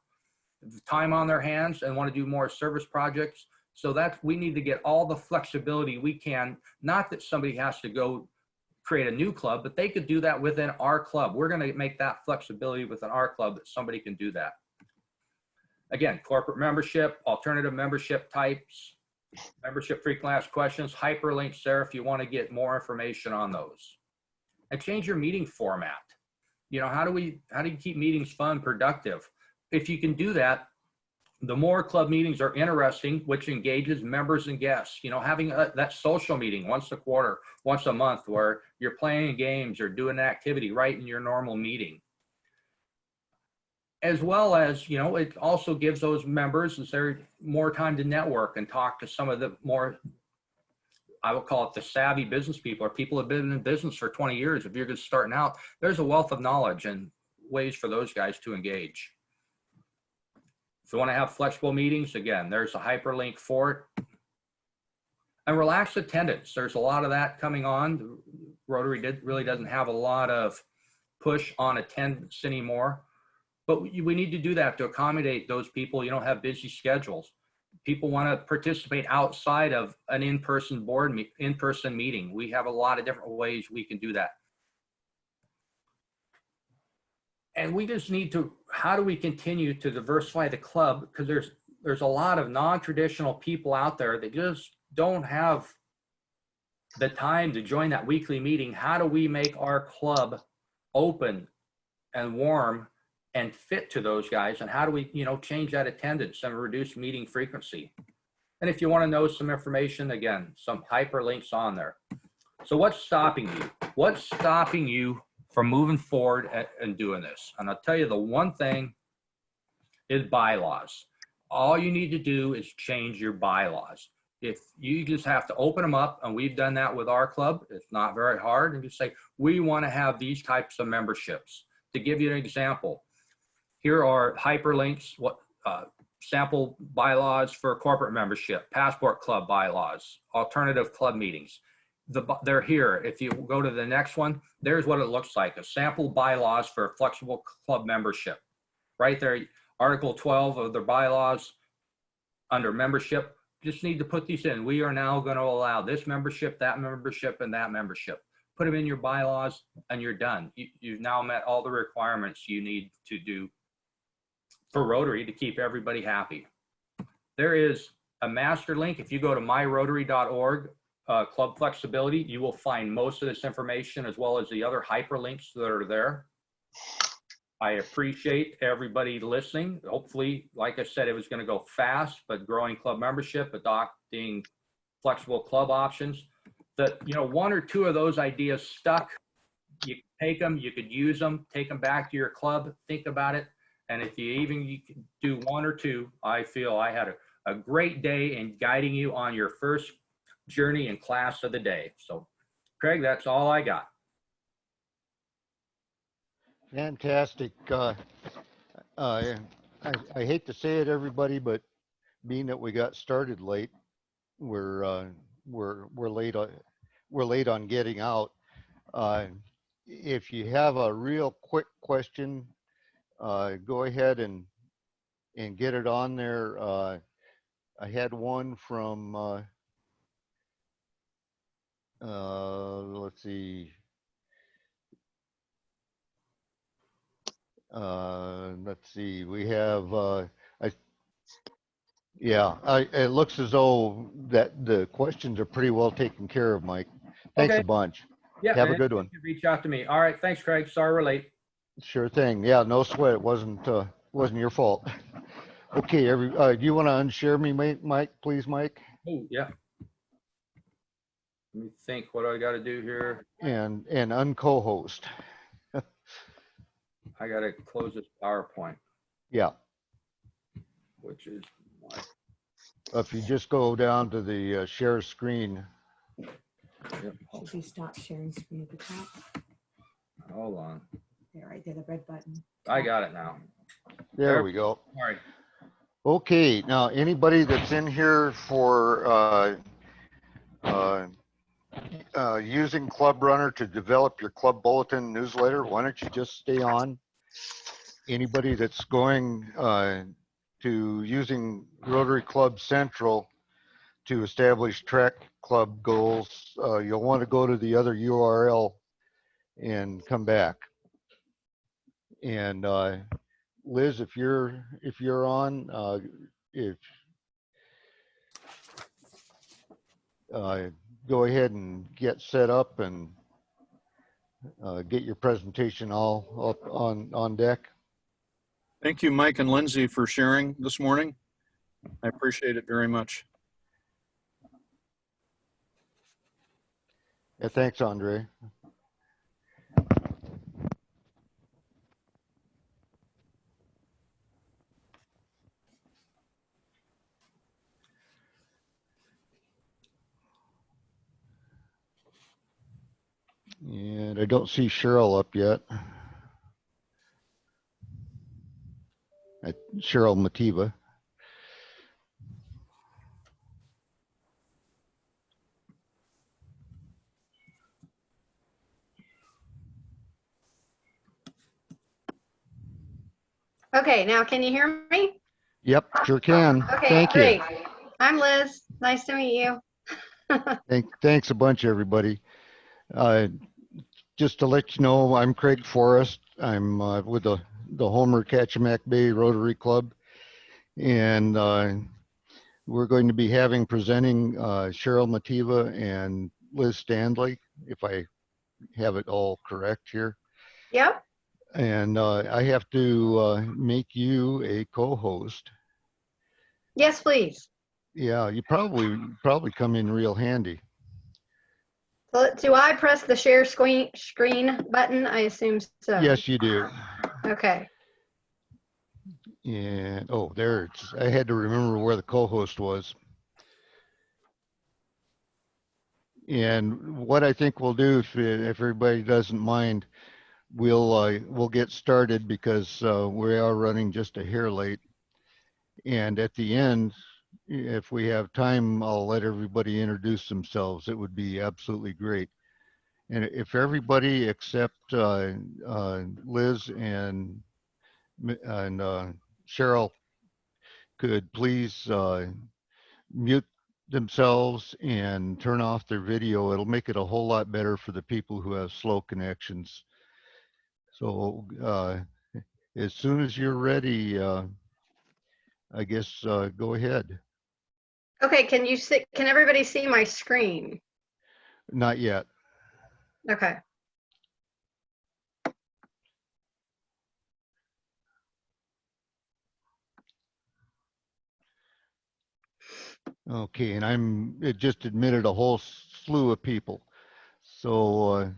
time on their hands and want to do more service projects. So that we need to get all the flexibility we can, not that somebody has to go create a new club, but they could do that within our club. We're going to make that flexibility within our club that somebody can do that. Again, corporate membership, alternative membership types, membership frequently asked questions, hyperlinks there if you want to get more information on those. And change your meeting format. You know, how do you keep meetings fun, productive? If you can do that, the more club meetings are interesting, which engages members and guests. You know, having that social meeting once a quarter, once a month, where you're playing games or doing an activity right in your normal meeting. As well as, you know, it also gives those members more time to network and talk to some of the more, I will call it the savvy business people, or people who have been in business for 20 years. If you're just starting out, there's a wealth of knowledge and ways for those guys to engage. If you want to have flexible meetings, again, there's a hyperlink for it. And relaxed attendance. There's a lot of that coming on. Rotary really doesn't have a lot of push on attendance anymore. But we need to do that to accommodate those people. You don't have busy schedules. People want to participate outside of an in-person in-person meeting. We have a lot of different ways we can do that. And we just need to, how do we continue to diversify the club? Because there's a lot of non-traditional people out there that just don't have the time to join that weekly meeting. How do we make our club open and warm and fit to those guys? And how do we, you know, change that attendance and reduce meeting frequency? And if you want to know some information, again, some hyperlinks on there. So what's stopping you? What's stopping you from moving forward and doing this? And I'll tell you, the one thing is bylaws. All you need to do is change your bylaws. If you just have to open them up, and we've done that with our club, it's not very hard, and just say, we want to have these types of memberships. To give you an example, here are hyperlinks, what sample bylaws for corporate membership, passport club bylaws, alternative club meetings. They're here. If you go to the next one, there's what it looks like, a sample bylaws for flexible club membership. Right there, Article 12 of the bylaws under membership. Just need to put these in. We are now going to allow this membership, that membership, and that membership. Put them in your bylaws and you're done. You've now met all the requirements you need to do for Rotary to keep everybody happy. There is a master link. If you go to myrotary.org, club flexibility, you will find most of this information as well as the other hyperlinks that are there. I appreciate everybody listening. Hopefully, like I said, it was going to go fast, but growing club membership, adopting flexible club options, that, you know, one or two of those ideas stuck. You take them, you could use them, take them back to your club, think about it. And if you can do one or two, I feel I had a great day in guiding you on your first journey and class of the day. So Craig, that's all I got. Fantastic. I hate to say it, everybody, but being that we got started late, we're late on getting out. If you have a real quick question, go ahead and get it on there. I had one from let's see. Let's see. We have it looks as though that the questions are pretty well taken care of, Mike. Thanks Okay. a bunch. Yeah. Have a good one. Reach out to me. All right. Thanks, Craig. Sorry we're late. Sure thing. Yeah, no sweat. It wasn't your fault. Okay, do you want to unshare me, Mike, please, Mike? Oh, yeah. Let me think, what do I got to do here? And unco-host. I got to close this PowerPoint. Yeah. Which is my If you just go down to the share screen, Should we stop sharing screen at the top? Hold on. There, right there, the red button. I got it now. there we go. Sorry. Okay, now anybody that's in here for using Clubrunner to develop your club bulletin newsletter, why don't you just stay on? Anybody that's going to using Rotary Club Central to establish track club goals, you'll want to go to the other URL and come back. And Liz, if you're on, if go ahead and get set up and get your presentation all up on deck. Thank you, Mike and Lindsay, for sharing this morning. I appreciate it very much. Yeah, thanks, Andre. And I don't see Cheryl up yet. Cheryl Mativa. Okay, now can you hear me? Yep, sure can. Okay, Thank great. you. I'm Liz. Nice to meet you. Thanks a bunch, everybody. Just to let you know, I'm Craig Forrest. I'm with the Homer Kachemak Bay Rotary Club, and we're going to be presenting Cheryl Mativa and Liz Standley, if I have it all correct here. Yep. And I have to make you a co-host. Yes, please. Yeah, you probably come in real handy. So do I press the share screen button? I assume so. Yes, you do. Okay. And oh, there it's. I had to remember where the co-host was. And what I think we'll do, if everybody doesn't mind, we'll get started because we are running just a hair late. And at the end, if we have time, I'll let everybody introduce themselves. It would be absolutely great. And if everybody except Liz and Cheryl could please mute themselves and turn off their video, it'll make it a whole lot better for the people who have slow connections. So as soon as you're ready, I guess go ahead. Okay, can everybody see my screen? Not yet. Okay. Okay, and it just admitted a whole slew of people. So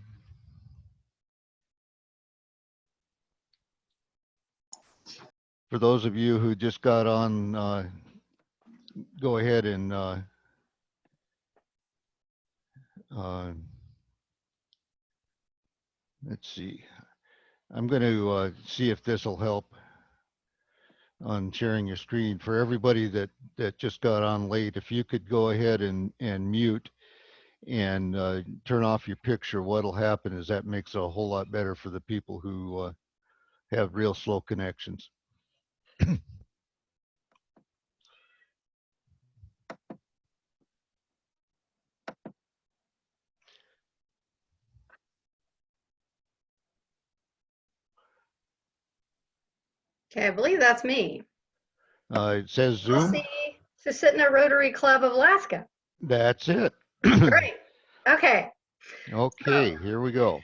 for those of you who just got on, go ahead and let's see. I'm going to see if this will help on sharing your screen. For everybody that just got on late, if you could go ahead and mute and turn off your picture, what'll happen is that makes it a whole lot better for the people who have real slow connections. Okay, I believe that's me. It says I'll Zoom. see Susitna Rotary Club of Alaska. That's it. Great. Okay. Okay, here we go.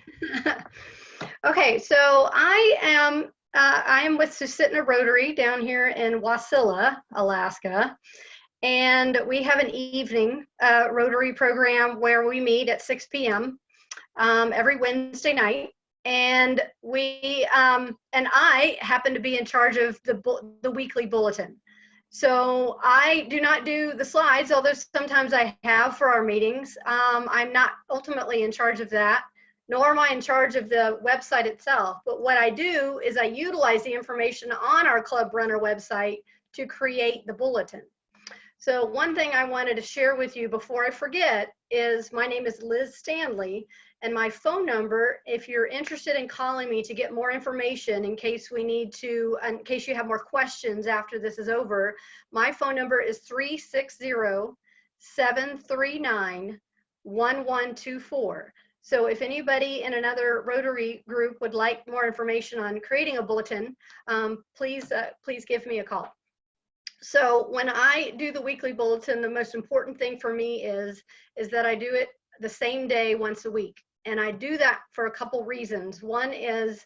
Okay, so I am with Susitna Rotary down here in Wasilla, Alaska, and we have an evening Rotary program where we meet at 6 p.m. Every Wednesday night, and we and I happen to be in charge of the weekly bulletin. So I do not do the slides, although sometimes I have for our meetings. I'm not ultimately in charge of that, nor am I in charge of the website itself. But what I do is I utilize the information on our Clubrunner website to create the bulletin. So one thing I wanted to share with you before I forget is my name is Liz Stanley, and my phone number, if you're interested in calling me to get more information in case we need to, in case you have more questions after this is over, my phone number is 360-739-1124. So if anybody in another Rotary group would like more information on creating a bulletin, please give me a call. So when I do the weekly bulletin, the most important thing for me is that I do it the same day once a week. And I do that for a couple reasons. One is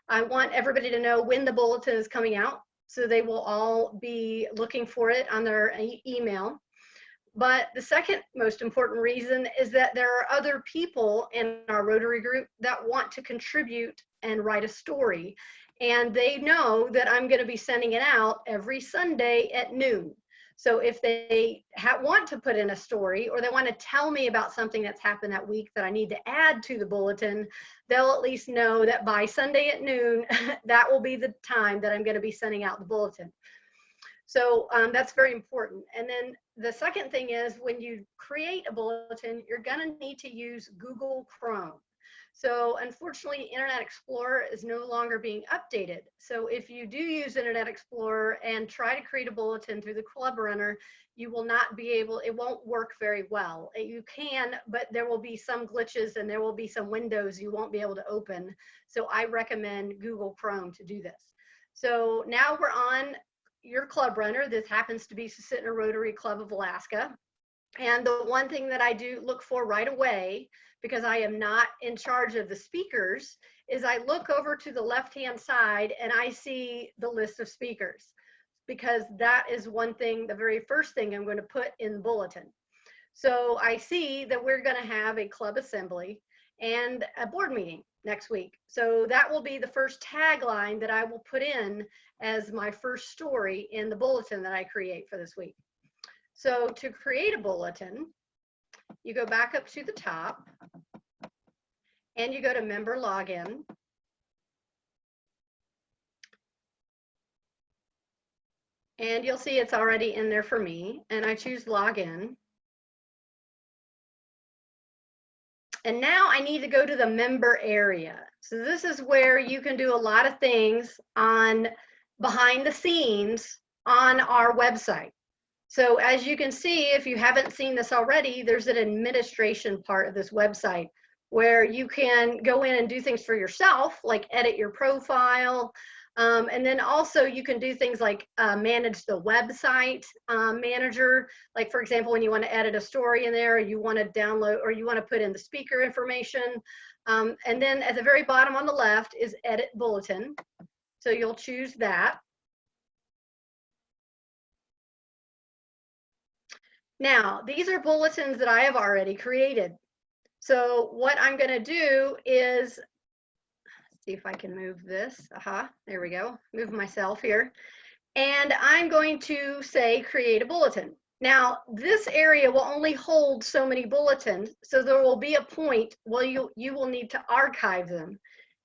I want everybody to know when the bulletin is coming out, so they will all be looking for it on their email. But the second most important reason is that there are other people in our Rotary group that want to contribute and write a story. And they know that I'm going to be sending it out every Sunday at noon. So if they want to put in a story, or they want to tell me about something that's happened that week that I need to add to the bulletin, they'll at least know that by Sunday at noon, that will be the time that I'm going to be sending out the bulletin. So that's very important. And then the second thing is, when you create a bulletin, you're going to need to use Google Chrome. So unfortunately, Internet Explorer is no longer being updated. So if you do use Internet Explorer and try to create a bulletin through the Clubrunner, you will not be able, it won't work very well. You can, but there will be some glitches and there will be some windows you won't be able to open. So I recommend Google Chrome to do this. So now we're on your Clubrunner. This happens to be Susitna Rotary Club of Alaska. And the one thing that I do look for right away, because I am not in charge of the speakers, is I look over to the left-hand side and I see the list of speakers, because that is one thing, the very first thing I'm going to put in the bulletin. So I see that we're going to have a club assembly and a board meeting next week. So that will be the first tagline that I will put in as my first story in the bulletin that I create for this week. So to create a bulletin, you go back up to the top and you go to member login. And you'll see it's already in there for me, and I choose login. And now I need to go to the member area. So this is where you can do a lot of things on behind the scenes on our website. So as you can see, if you haven't seen this already, there's an administration part of this website where you can go in and do things for yourself, like edit your profile. And then also you can do things like manage the website manager. Like, for example, when you want to edit a story in there, or you want to download, or you want to put in the speaker information. And then at the very bottom on the left is edit bulletin. So you'll choose that. Now, these are bulletins that I have already created. So what I'm going to do is, see if I can move this. There we go. Move myself here. And I'm going to say create a bulletin. Now, this area will only hold so many bulletins. So there will be a point where you will need to archive them.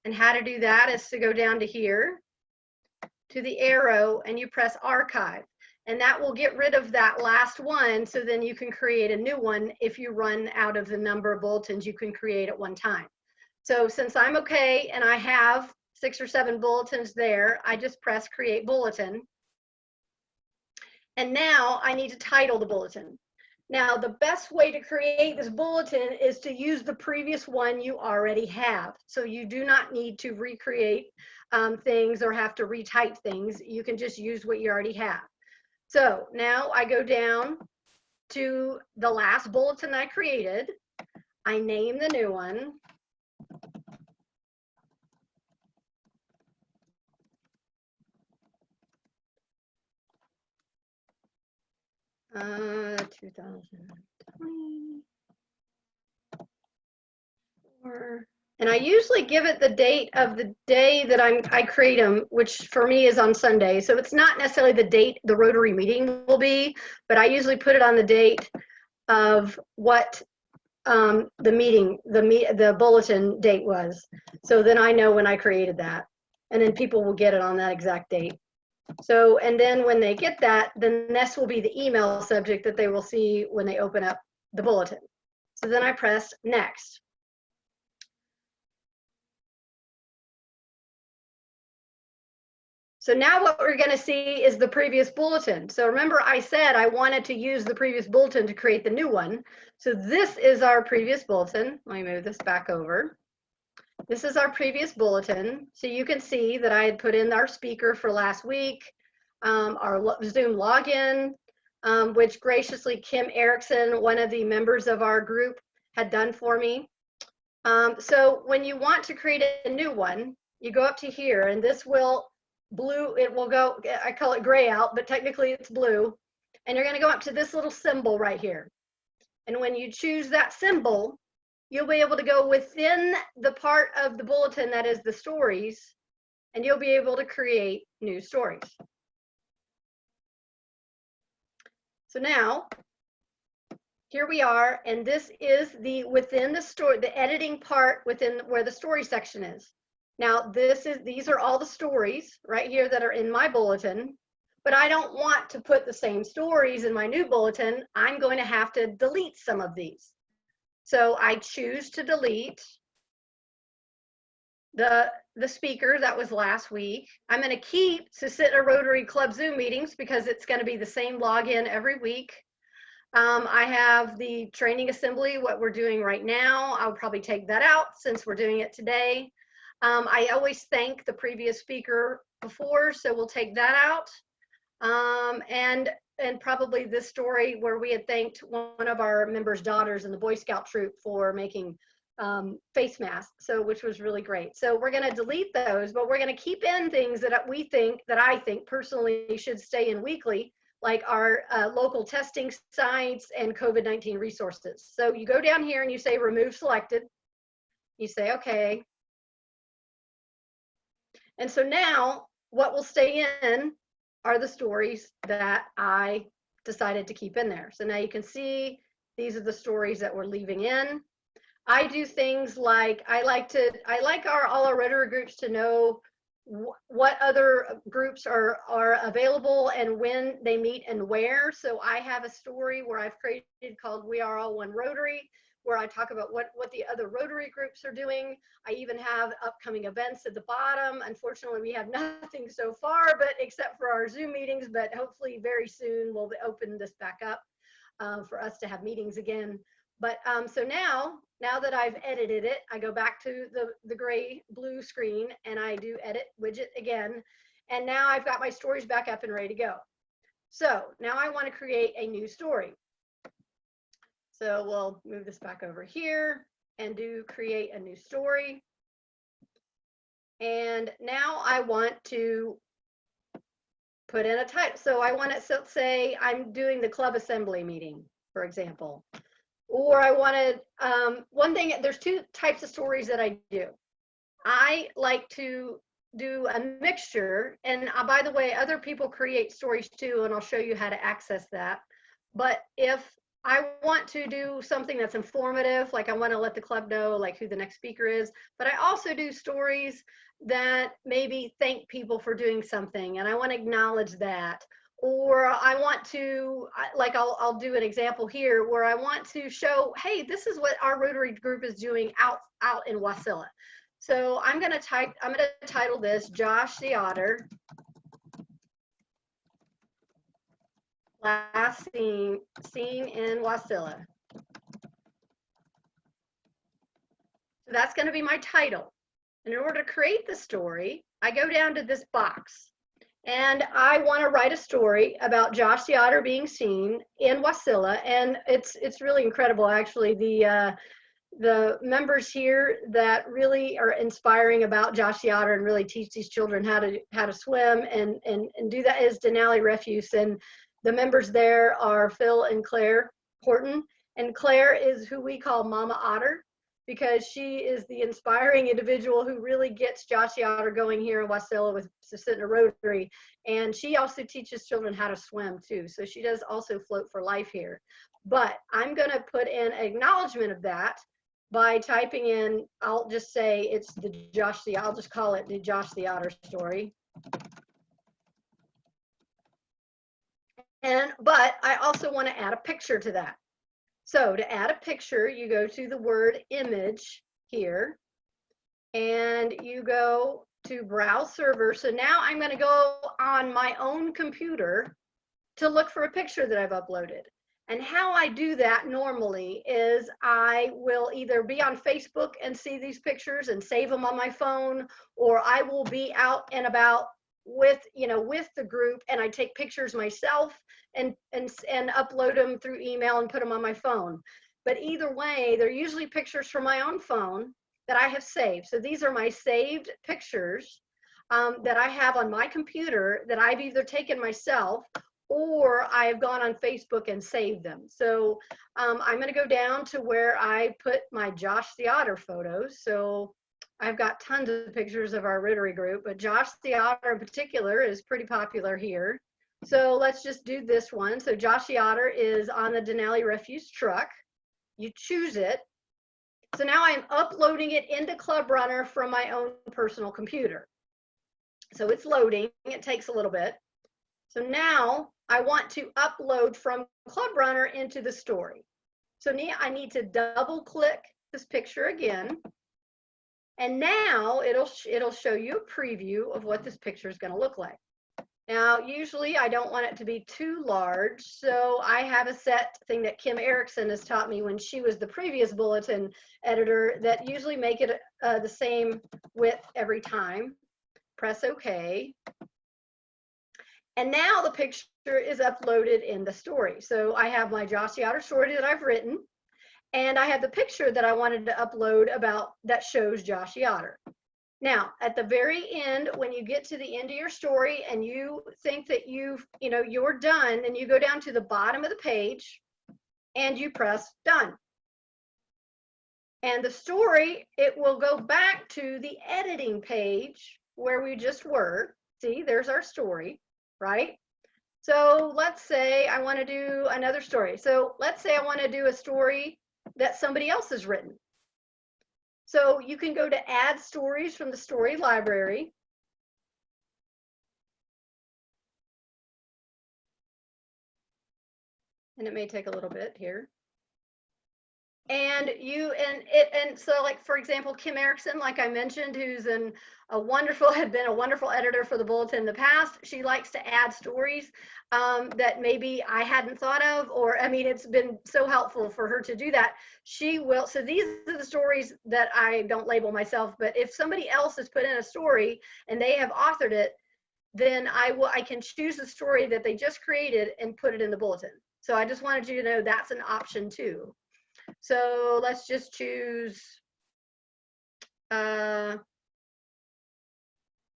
And how to do that is to go down to here, to the arrow, and you press archive. And that will get rid of that last one, so then you can create a new one if you run out of the number of bulletins you can create at one time. So since I'm okay and I have 6 or 7 bulletins there, I just press create bulletin. And now I need to title the bulletin. Now, the best way to create this bulletin is to use the previous one you already have. So you do not need to recreate things or have to retype things. You can just use what you already have. So now I go down to the last bulletin I created. I name the new one. Uh, 2024. And I usually give it the date of the day that I create them, which for me is on Sunday. So it's not necessarily the date the Rotary meeting will be, but I usually put it on the date of what the bulletin date was. So then I know when I created that, and then people will get it on that exact date. So, and then when they get that, then this will be the email subject that they will see when they open up the bulletin. So then I press next. So now what we're going to see is the previous bulletin. So remember I said I wanted to use the previous bulletin to create the new one. So this is our previous bulletin. Let me move this back over. This is our previous bulletin. So you can see that I had put in our speaker for last week, our Zoom login, which graciously Kim Erickson, one of the members of our group, had done for me. So when you want to create a new one, you go up to here, and this will blue, it will go, I call it gray out, but technically it's blue. And you're going to go up to this little symbol right here. And when you choose that symbol, you'll be able to go within the part of the bulletin that is the stories, and you'll be able to create new stories. So now, here we are, and this is the within the story, the editing part within where the story section is. Now, these are all the stories right here that are in my bulletin, but I don't want to put the same stories in my new bulletin. I'm going to have to delete some of these. So I choose to delete the speaker that was last week. I'm going to keep Susitna Rotary Club Zoom meetings because it's going to be the same login every week. I have the training assembly, what we're doing right now. I'll probably take that out since we're doing it today. I always thank the previous speaker before, so we'll take that out. And probably this story where we had thanked one of our members' daughters in the Boy Scout troop for making face masks, so which was really great. So we're going to delete those, but we're going to keep in things that I think personally should stay in weekly, like our local testing sites and COVID-19 resources. So you go down here and you say remove selected. You say okay. And so now what will stay in are the stories that I decided to keep in there. So now you can see these are the stories that we're leaving in. I do things like I like all our Rotary groups to know what other groups are available and when they meet and where. So I have a story where I've created called We Are All One Rotary, where I talk about what the other Rotary groups are doing. I even have upcoming events at the bottom. Unfortunately, we have nothing so far, but except for our Zoom meetings, but hopefully very soon we'll open this back up for us to have meetings again. But so now that I've edited it, I go back to the gray blue screen and I do edit widget again. And now I've got my stories back up and ready to go. So now I want to create a new story. So we'll move this back over here and create a new story. And now I want to put in a title. So I want to say I'm doing the club assembly meeting, for example. Or I wanted, one thing, there's two types of stories that I do. I like to do a mixture, and by the way, other people create stories too, and I'll show you how to access that. But if I want to do something that's informative, like I want to let the club know like who the next speaker is, but I also do stories that maybe thank people for doing something, and I want to acknowledge that. Or I want to, like I'll do an example here where I want to show, hey, this is what our Rotary group is doing out in Wasilla. So I'm gonna title this Josh the Otter last seen in Wasilla. So that's gonna be my title. And in order to create the story, I go down to this box. And I want to write a story about Josh the Otter being seen in Wasilla, and it's really incredible, actually. The members here that really are inspiring about Josh the Otter and really teach these children how to swim and do that is Denali Refuse, and the members there are Phil and Claire Horton, and Claire is who we call Mama Otter. because she is the inspiring individual who really gets Josh the Otter going here in Wasilla with Sitting Rotary. And she also teaches children how to swim too. So she does also float for life here. But I'm going to put in acknowledgement of that by typing in, I'll just say it's I'll just call it the Josh the Otter story. But I also want to add a picture to that. So to add a picture, you go to the word image here and you go to browse server. So now I'm going to go on my own computer to look for a picture that I've uploaded. And how I do that normally is I will either be on Facebook and see these pictures and save them on my phone, or I will be out and about with the group and I take pictures myself and upload them through email and put them on my phone. But either way, they're usually pictures from my own phone that I have saved. So these are my saved pictures that I have on my computer that I've either taken myself or I've gone on Facebook and saved them. So I'm going to go down to where I put my Josh the Otter photos. So I've got tons of pictures of our Rotary group, but Josh the Otter in particular is pretty popular here. So let's just do this one. So Josh the Otter is on the Denali Refuse truck. You choose it. So now I'm uploading it into Clubrunner from my own personal computer. So it's loading. It takes a little bit. So now I want to upload from Clubrunner into the story. So I need to double click this picture again. And now it'll show you a preview of what this picture is going to look like. Now, usually I don't want it to be too large, so I have a set thing that Kim Erickson has taught me when she was the previous bulletin editor that usually make it the same width every time. Press OK. And now the picture is uploaded in the story. So I have my Josh the Otter story that I've written, and I have the picture that I wanted to upload about that shows Josh the Otter. Now, at the very end, when you get to the end of your story and you think that you're done, then you go down to the bottom of the page and you press done. And the story, it will go back to the editing page where we just were. See, there's our story, right? So let's say I want to do another story. So let's say I want to do a story that somebody else has written. So you can go to add stories from the story library. And it may take a little bit here. And so like, for example, Kim Erickson, like I mentioned, who's had been a wonderful editor for the Bulletin in the past. She likes to add stories that maybe I hadn't thought of, or, I mean, it's been so helpful for her to do that. She will, so these are the stories that I don't label myself, but if somebody else has put in a story and they have authored it, then I can choose the story that they just created and put it in the Bulletin. So I just wanted you to know that's an option too. So let's just choose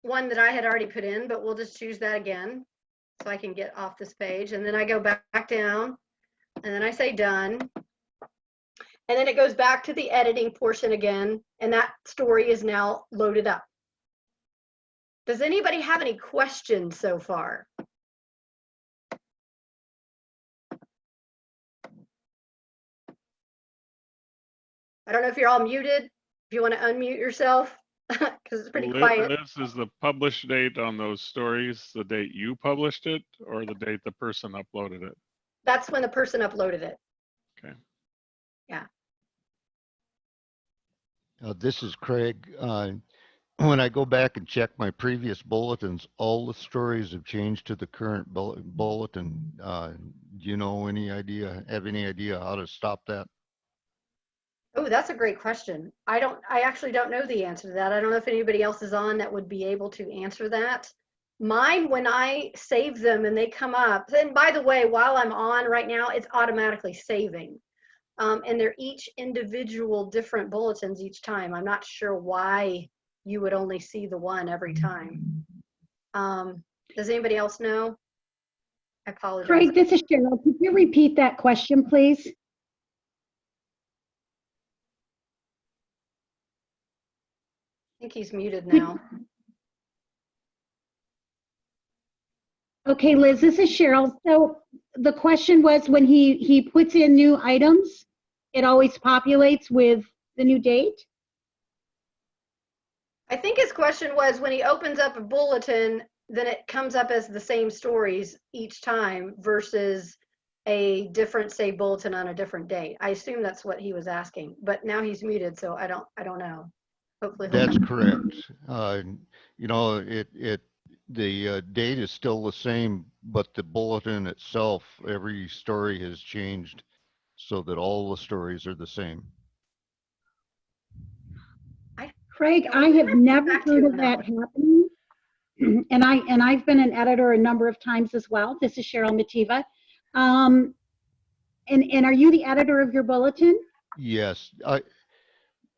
one that I had already put in, but we'll just choose that again so I can get off this page. And then I go back down and then I say done. And then it goes back to the editing portion again, and that story is now loaded up. Does anybody have any questions so far? I don't know if you're all muted. If you want to unmute yourself, because it's pretty quiet. Liz, is the publish date on those stories the date you published it or the date the person uploaded it? That's when the person uploaded it. Okay. Yeah. This is Craig. When I go back and check my previous bulletins, all the stories have changed to the current bulletin. Do you know have any idea how to stop that? Oh, that's a great question. I actually don't know the answer to that. I don't know if anybody else is on that would be able to answer that. Mine, when I save them and they come up, and by the way, while I'm on right now, it's automatically saving. And they're each individual different bulletins each time. I'm not sure why you would only see the one every time. Does anybody else know? I apologize. Craig, this is Cheryl. Could you repeat that question, please? think he's muted now. Okay, Liz, this is Cheryl. So the question was, when he puts in new items, it always populates with the new date? I think his question was when he opens up a bulletin, then it comes up as the same stories each time versus a different, say, bulletin on a different date. I assume that's what he was asking, but now he's muted, so I don't know. Hopefully he'll That's come. correct. You know, the date is still the same, but the bulletin itself, every story has changed so that all the stories are the same. Craig, I have never Back to heard you of on that that happening. And I've been an editor a number of times as well. This is Cheryl Mativa. And are you the editor of your bulletin? Yes,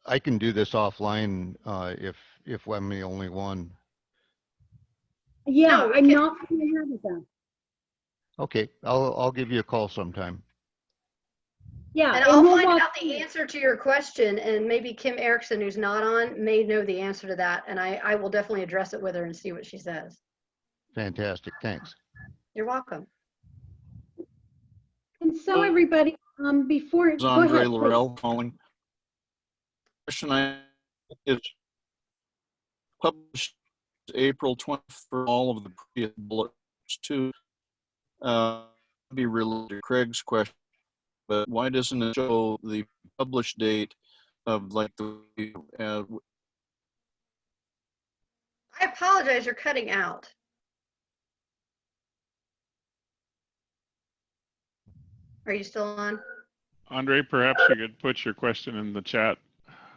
I can do this offline if I'm the only one. Yeah, No, we I'm can- not familiar with that. Okay, I'll give you a call sometime. Yeah, And I'll we'll find walk out the answer to your question, and maybe Kim Erickson, who's not on, may know the answer to that, and I will definitely address it with her and see what she says. Fantastic, thanks. You're welcome. And so everybody, before, Is go Andre ahead, please. Laurel calling? Question is published April 20th for all of the previous bullets too. Be related to Craig's question, but why doesn't it show the published date of like the I apologize, you're cutting out. Are you still on? Andre, perhaps you could put your question in the chat,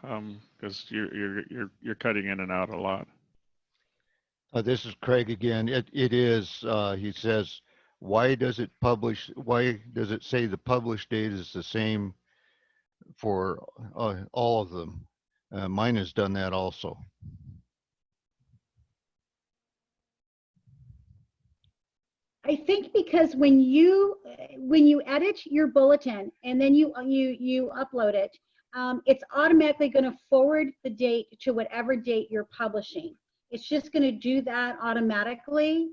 because you're cutting in and out a lot. This is Craig again. It is, he says, why does it say the published date is the same for all of them? Mine has done that also. I think because when you edit your bulletin and then you upload it, it's automatically going to forward the date to whatever date you're publishing. It's just going to do that automatically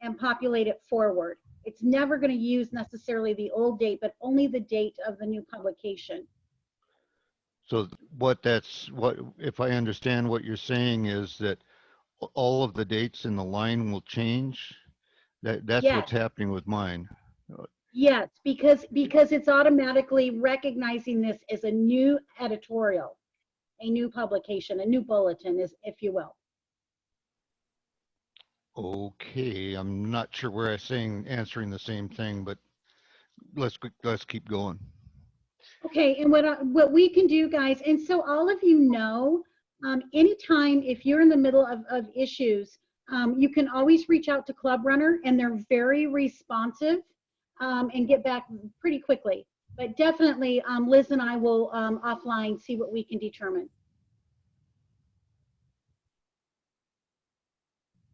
and populate it forward. It's never going to use necessarily the old date, but only the date of the new publication. So if I understand what you're saying is that all of the dates in the line will change? That's Yes. what's happening with mine. Yes, because it's automatically recognizing this as a new editorial, a new publication, a new bulletin, if you will. Okay, I'm not sure where I'm answering the same thing, but let's keep going. Okay, and what we can do, guys, and so all of you know, anytime if you're in the middle of issues, you can always reach out to Clubrunner, and they're very responsive and get back pretty quickly. But definitely, Liz and I will offline see what we can determine.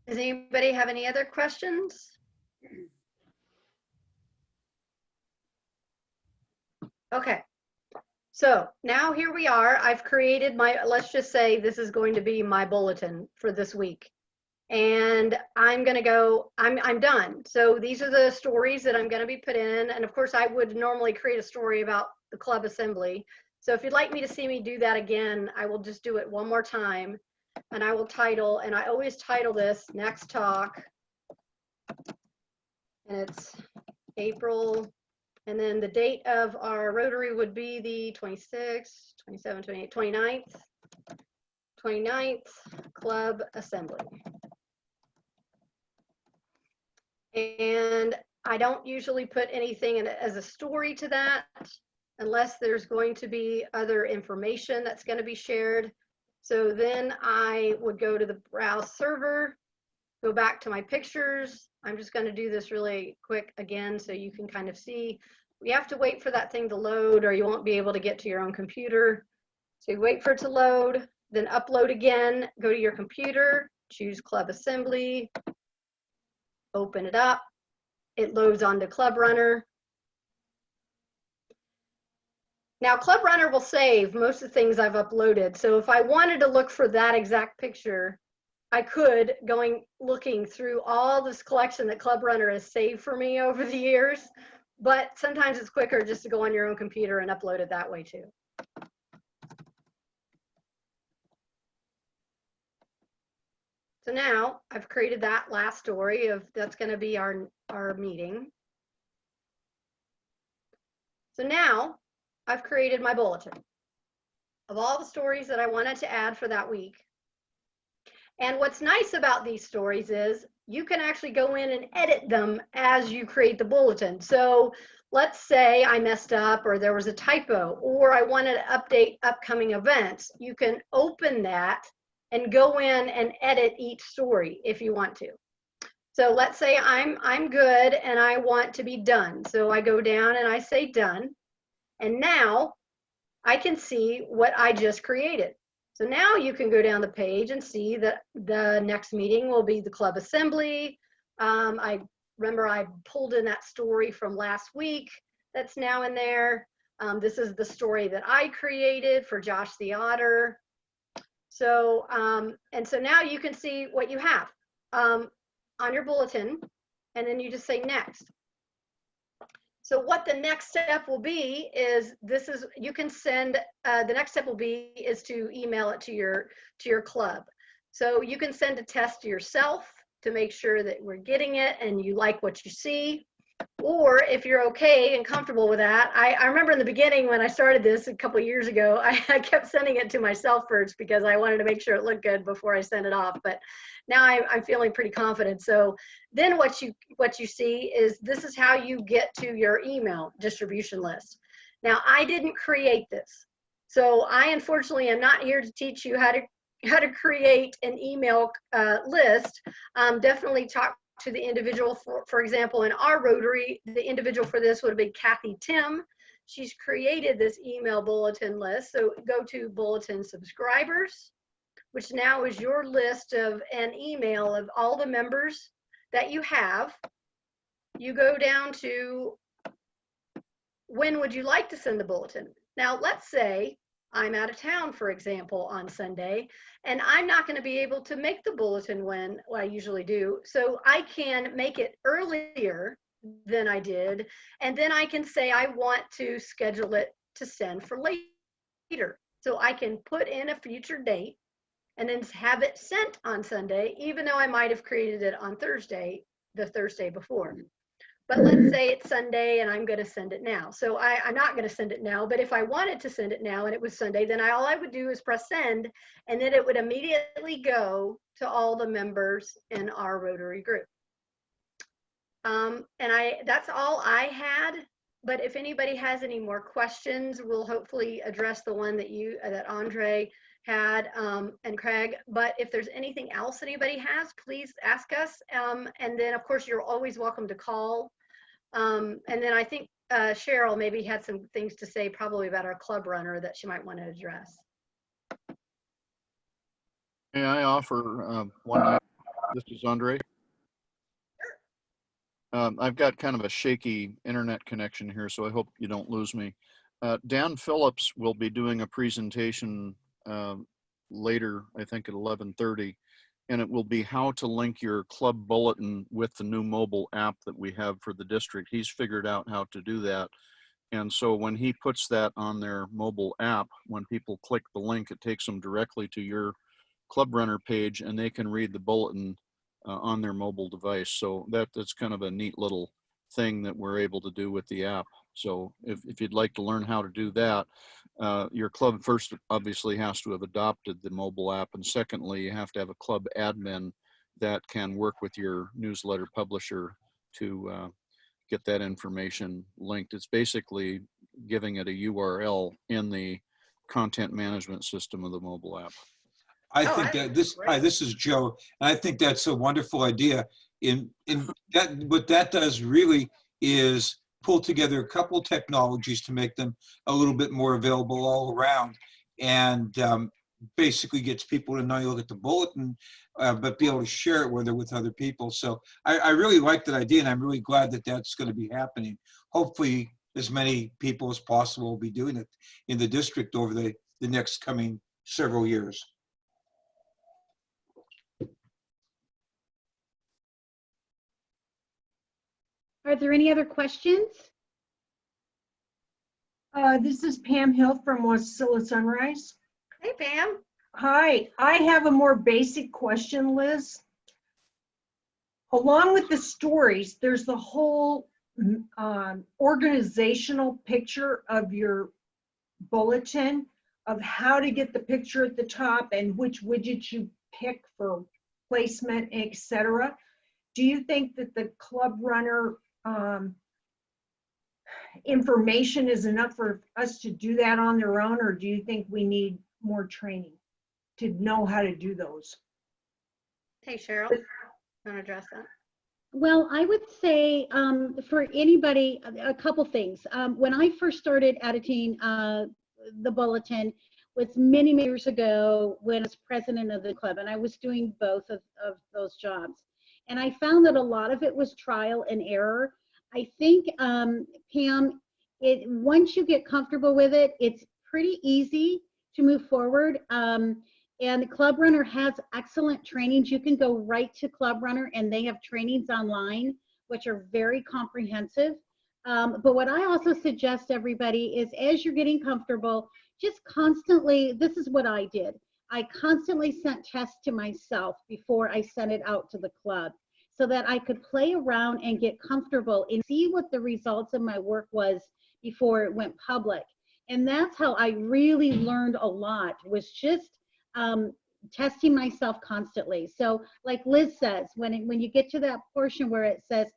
Does anybody have any other questions? Okay. So now here we are. I've created let's just say this is going to be my bulletin for this week. And I'm going to go, I'm done. So these are the stories that I'm going to be put in. And of course, I would normally create a story about the club assembly. So if you'd like me to see me do that again, I will just do it one more time. And I will title, and I always title this Next Talk. And it's April. And then the date of our Rotary would be the 26th, 27th, 28th, 29th Club Assembly. And I don't usually put anything in as a story to that unless there's going to be other information that's going to be shared. So then I would go to the browse server, go back to my pictures. I'm just going to do this really quick again so you can kind of see. You have to wait for that thing to load or you won't be able to get to your own computer. So you wait for it to load, then upload again, go to your computer, choose Club Assembly, open it up. It loads onto Clubrunner. Now, Clubrunner will save most of the things I've uploaded. So if I wanted to look for that exact picture, I could looking through all this collection that Clubrunner has saved for me over the years. But sometimes it's quicker just to go on your own computer and upload it that way too. So now I've created that last story that's going to be our meeting. So now I've created my bulletin of all the stories that I wanted to add for that week. And what's nice about these stories is you can actually go in and edit them as you create the bulletin. So let's say I messed up or there was a typo or I wanted to update upcoming events. You can open that and go in and edit each story if you want to. So let's say I'm good and I want to be done. So I go down and I say done. And now I can see what I just created. So now you can go down the page and see that the next meeting will be the club assembly. I remember I pulled in that story from last week that's now in there. This is the story that I created for Josh the Otter. So, and so now you can see what you have on your bulletin, and then you just say next. So what the next step will be is you can send, the next step will be is to email it to your club. So you can send a test to yourself to make sure that we're getting it and you like what you see. Or if you're okay and comfortable with that, I remember in the beginning when I started this a couple of years ago, I kept sending it to myself first because I wanted to make sure it looked good before I sent it off. But now I'm feeling pretty confident. So then what you see is this is how you get to your email distribution list. Now I didn't create this, so I unfortunately am not here to teach you how to create an email list. Definitely talk to the individual. For example, in our Rotary, the individual for this would have been Kathy Tim. She's created this email bulletin list. So go to bulletin subscribers, which now is your list of an email of all the members that you have. You go down to when would you like to send the bulletin? Now, let's say I'm out of town, for example, on Sunday, and I'm not going to be able to make the bulletin when I usually do. So I can make it earlier than I did, and then I can say I want to schedule it to send for later. So I can put in a future date and then have it sent on Sunday, even though I might have created it on Thursday, the Thursday before. But let's say it's Sunday and I'm going to send it now. So I'm not going to send it now, but if I wanted to send it now and it was Sunday, then all I would do is press send, and then it would immediately go to all the members in our Rotary group. And that's all I had. But if anybody has any more questions, we'll hopefully address the one that Andre had and Craig. But if there's anything else anybody has, please ask us. And then of course you're always welcome to call. And then I think Cheryl maybe had some things to say probably about our Clubrunner that she might want to address. May I offer one? This is Andre. I've got kind of a shaky internet connection here, so I hope you don't lose me. Dan Phillips will be doing a presentation later, I think at 11:30, and it will be how to link your club bulletin with the new mobile app that we have for the district. He's figured out how to do that. And so when he puts that on their mobile app, when people click the link, it takes them directly to your Clubrunner page and they can read the bulletin on their mobile device. So that's kind of a neat little thing that we're able to do with the app. So if you'd like to learn how to do that, your club first obviously has to have adopted the mobile app. And secondly, you have to have a club admin that can work with your newsletter publisher to get that information linked. It's basically giving it a URL in the content management system of the mobile app. I think that this is Joe, and I think that's a wonderful idea. In that, what that does really is pull together a couple technologies to make them a little bit more available all around, and basically gets people to not only look at the bulletin, but be able to share it with other people. So I really like that idea, and I'm really glad that that's going to be happening. Hopefully, as many people as possible will be doing it in the district over the next coming several years. Are there any other questions? This is Pam Hill from Wasilla Sunrise. Hey, Pam. Hi, I have a more basic question, Liz. Along with the stories, there's the whole organizational picture of your bulletin of how to get the picture at the top and which widgets you pick for placement, etc. Do you think that the Clubrunner information is enough for us to do that on their own, or do you think we need more training to know how to do those? Hey, Cheryl. Want to address that? Well, I would say for anybody, a couple things. When I first started editing the bulletin was many years ago when I was president of the club, and I was doing both of those jobs. And I found that a lot of it was trial and error. I think, Pam, once you get comfortable with it, it's pretty easy to move forward. And Clubrunner has excellent trainings. You can go right to Clubrunner and they have trainings online, which are very comprehensive. But what I also suggest everybody is as you're getting comfortable, just constantly, this is what I did. I constantly sent tests to myself before I sent it out to the club so that I could play around and get comfortable and see what the results of my work was before it went public. And that's how I really learned a lot, was just testing myself constantly. So like Liz says, when you get to that portion where it says,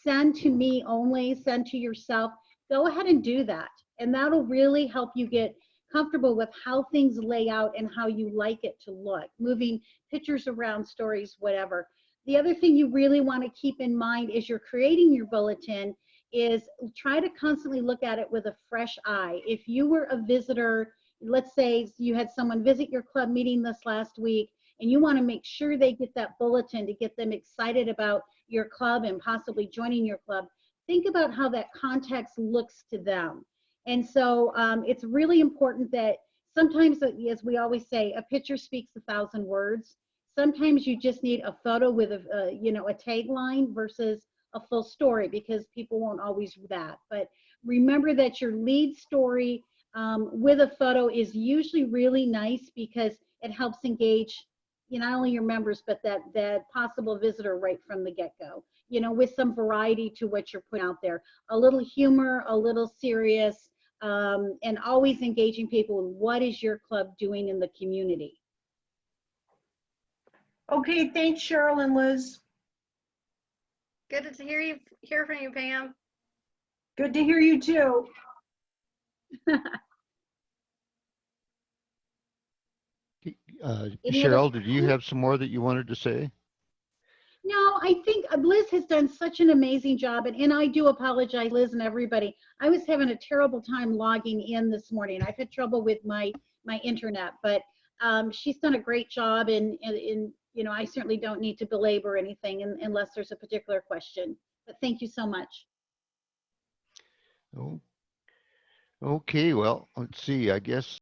send to me only, send to yourself, go ahead and do that. And that'll really help you get comfortable with how things lay out and how you like it to look, moving pictures around, stories, whatever. The other thing you really want to keep in mind as you're creating your bulletin is try to constantly look at it with a fresh eye. If you were a visitor, let's say you had someone visit your club meeting this last week, and you want to make sure they get that bulletin to get them excited about your club and possibly joining your club, think about how that context looks to them. And so it's really important that sometimes, as we always say, a picture speaks 1,000 words. Sometimes you just need a photo with a tagline versus a full story, because people won't always read that. But remember that your lead story with a photo is usually really nice, because it helps engage not only your members, but that possible visitor right from the get-go, with some variety to what you're putting out there. A little humor, a little serious, and always engaging people with what is your club doing in the community. Okay, thanks, Cheryl and Liz. Good to hear from you, Pam. Good to hear you too. Any other Cheryl, did you questions? have some more that you wanted to say? No, I think Liz has done such an amazing job, and I do apologize, Liz and everybody. I was having a terrible time logging in this morning. I've had trouble with my internet, but she's done a great job, and I certainly don't need to belabor anything unless there's a particular question. But thank you so much. Oh, okay, well, let's see, I guess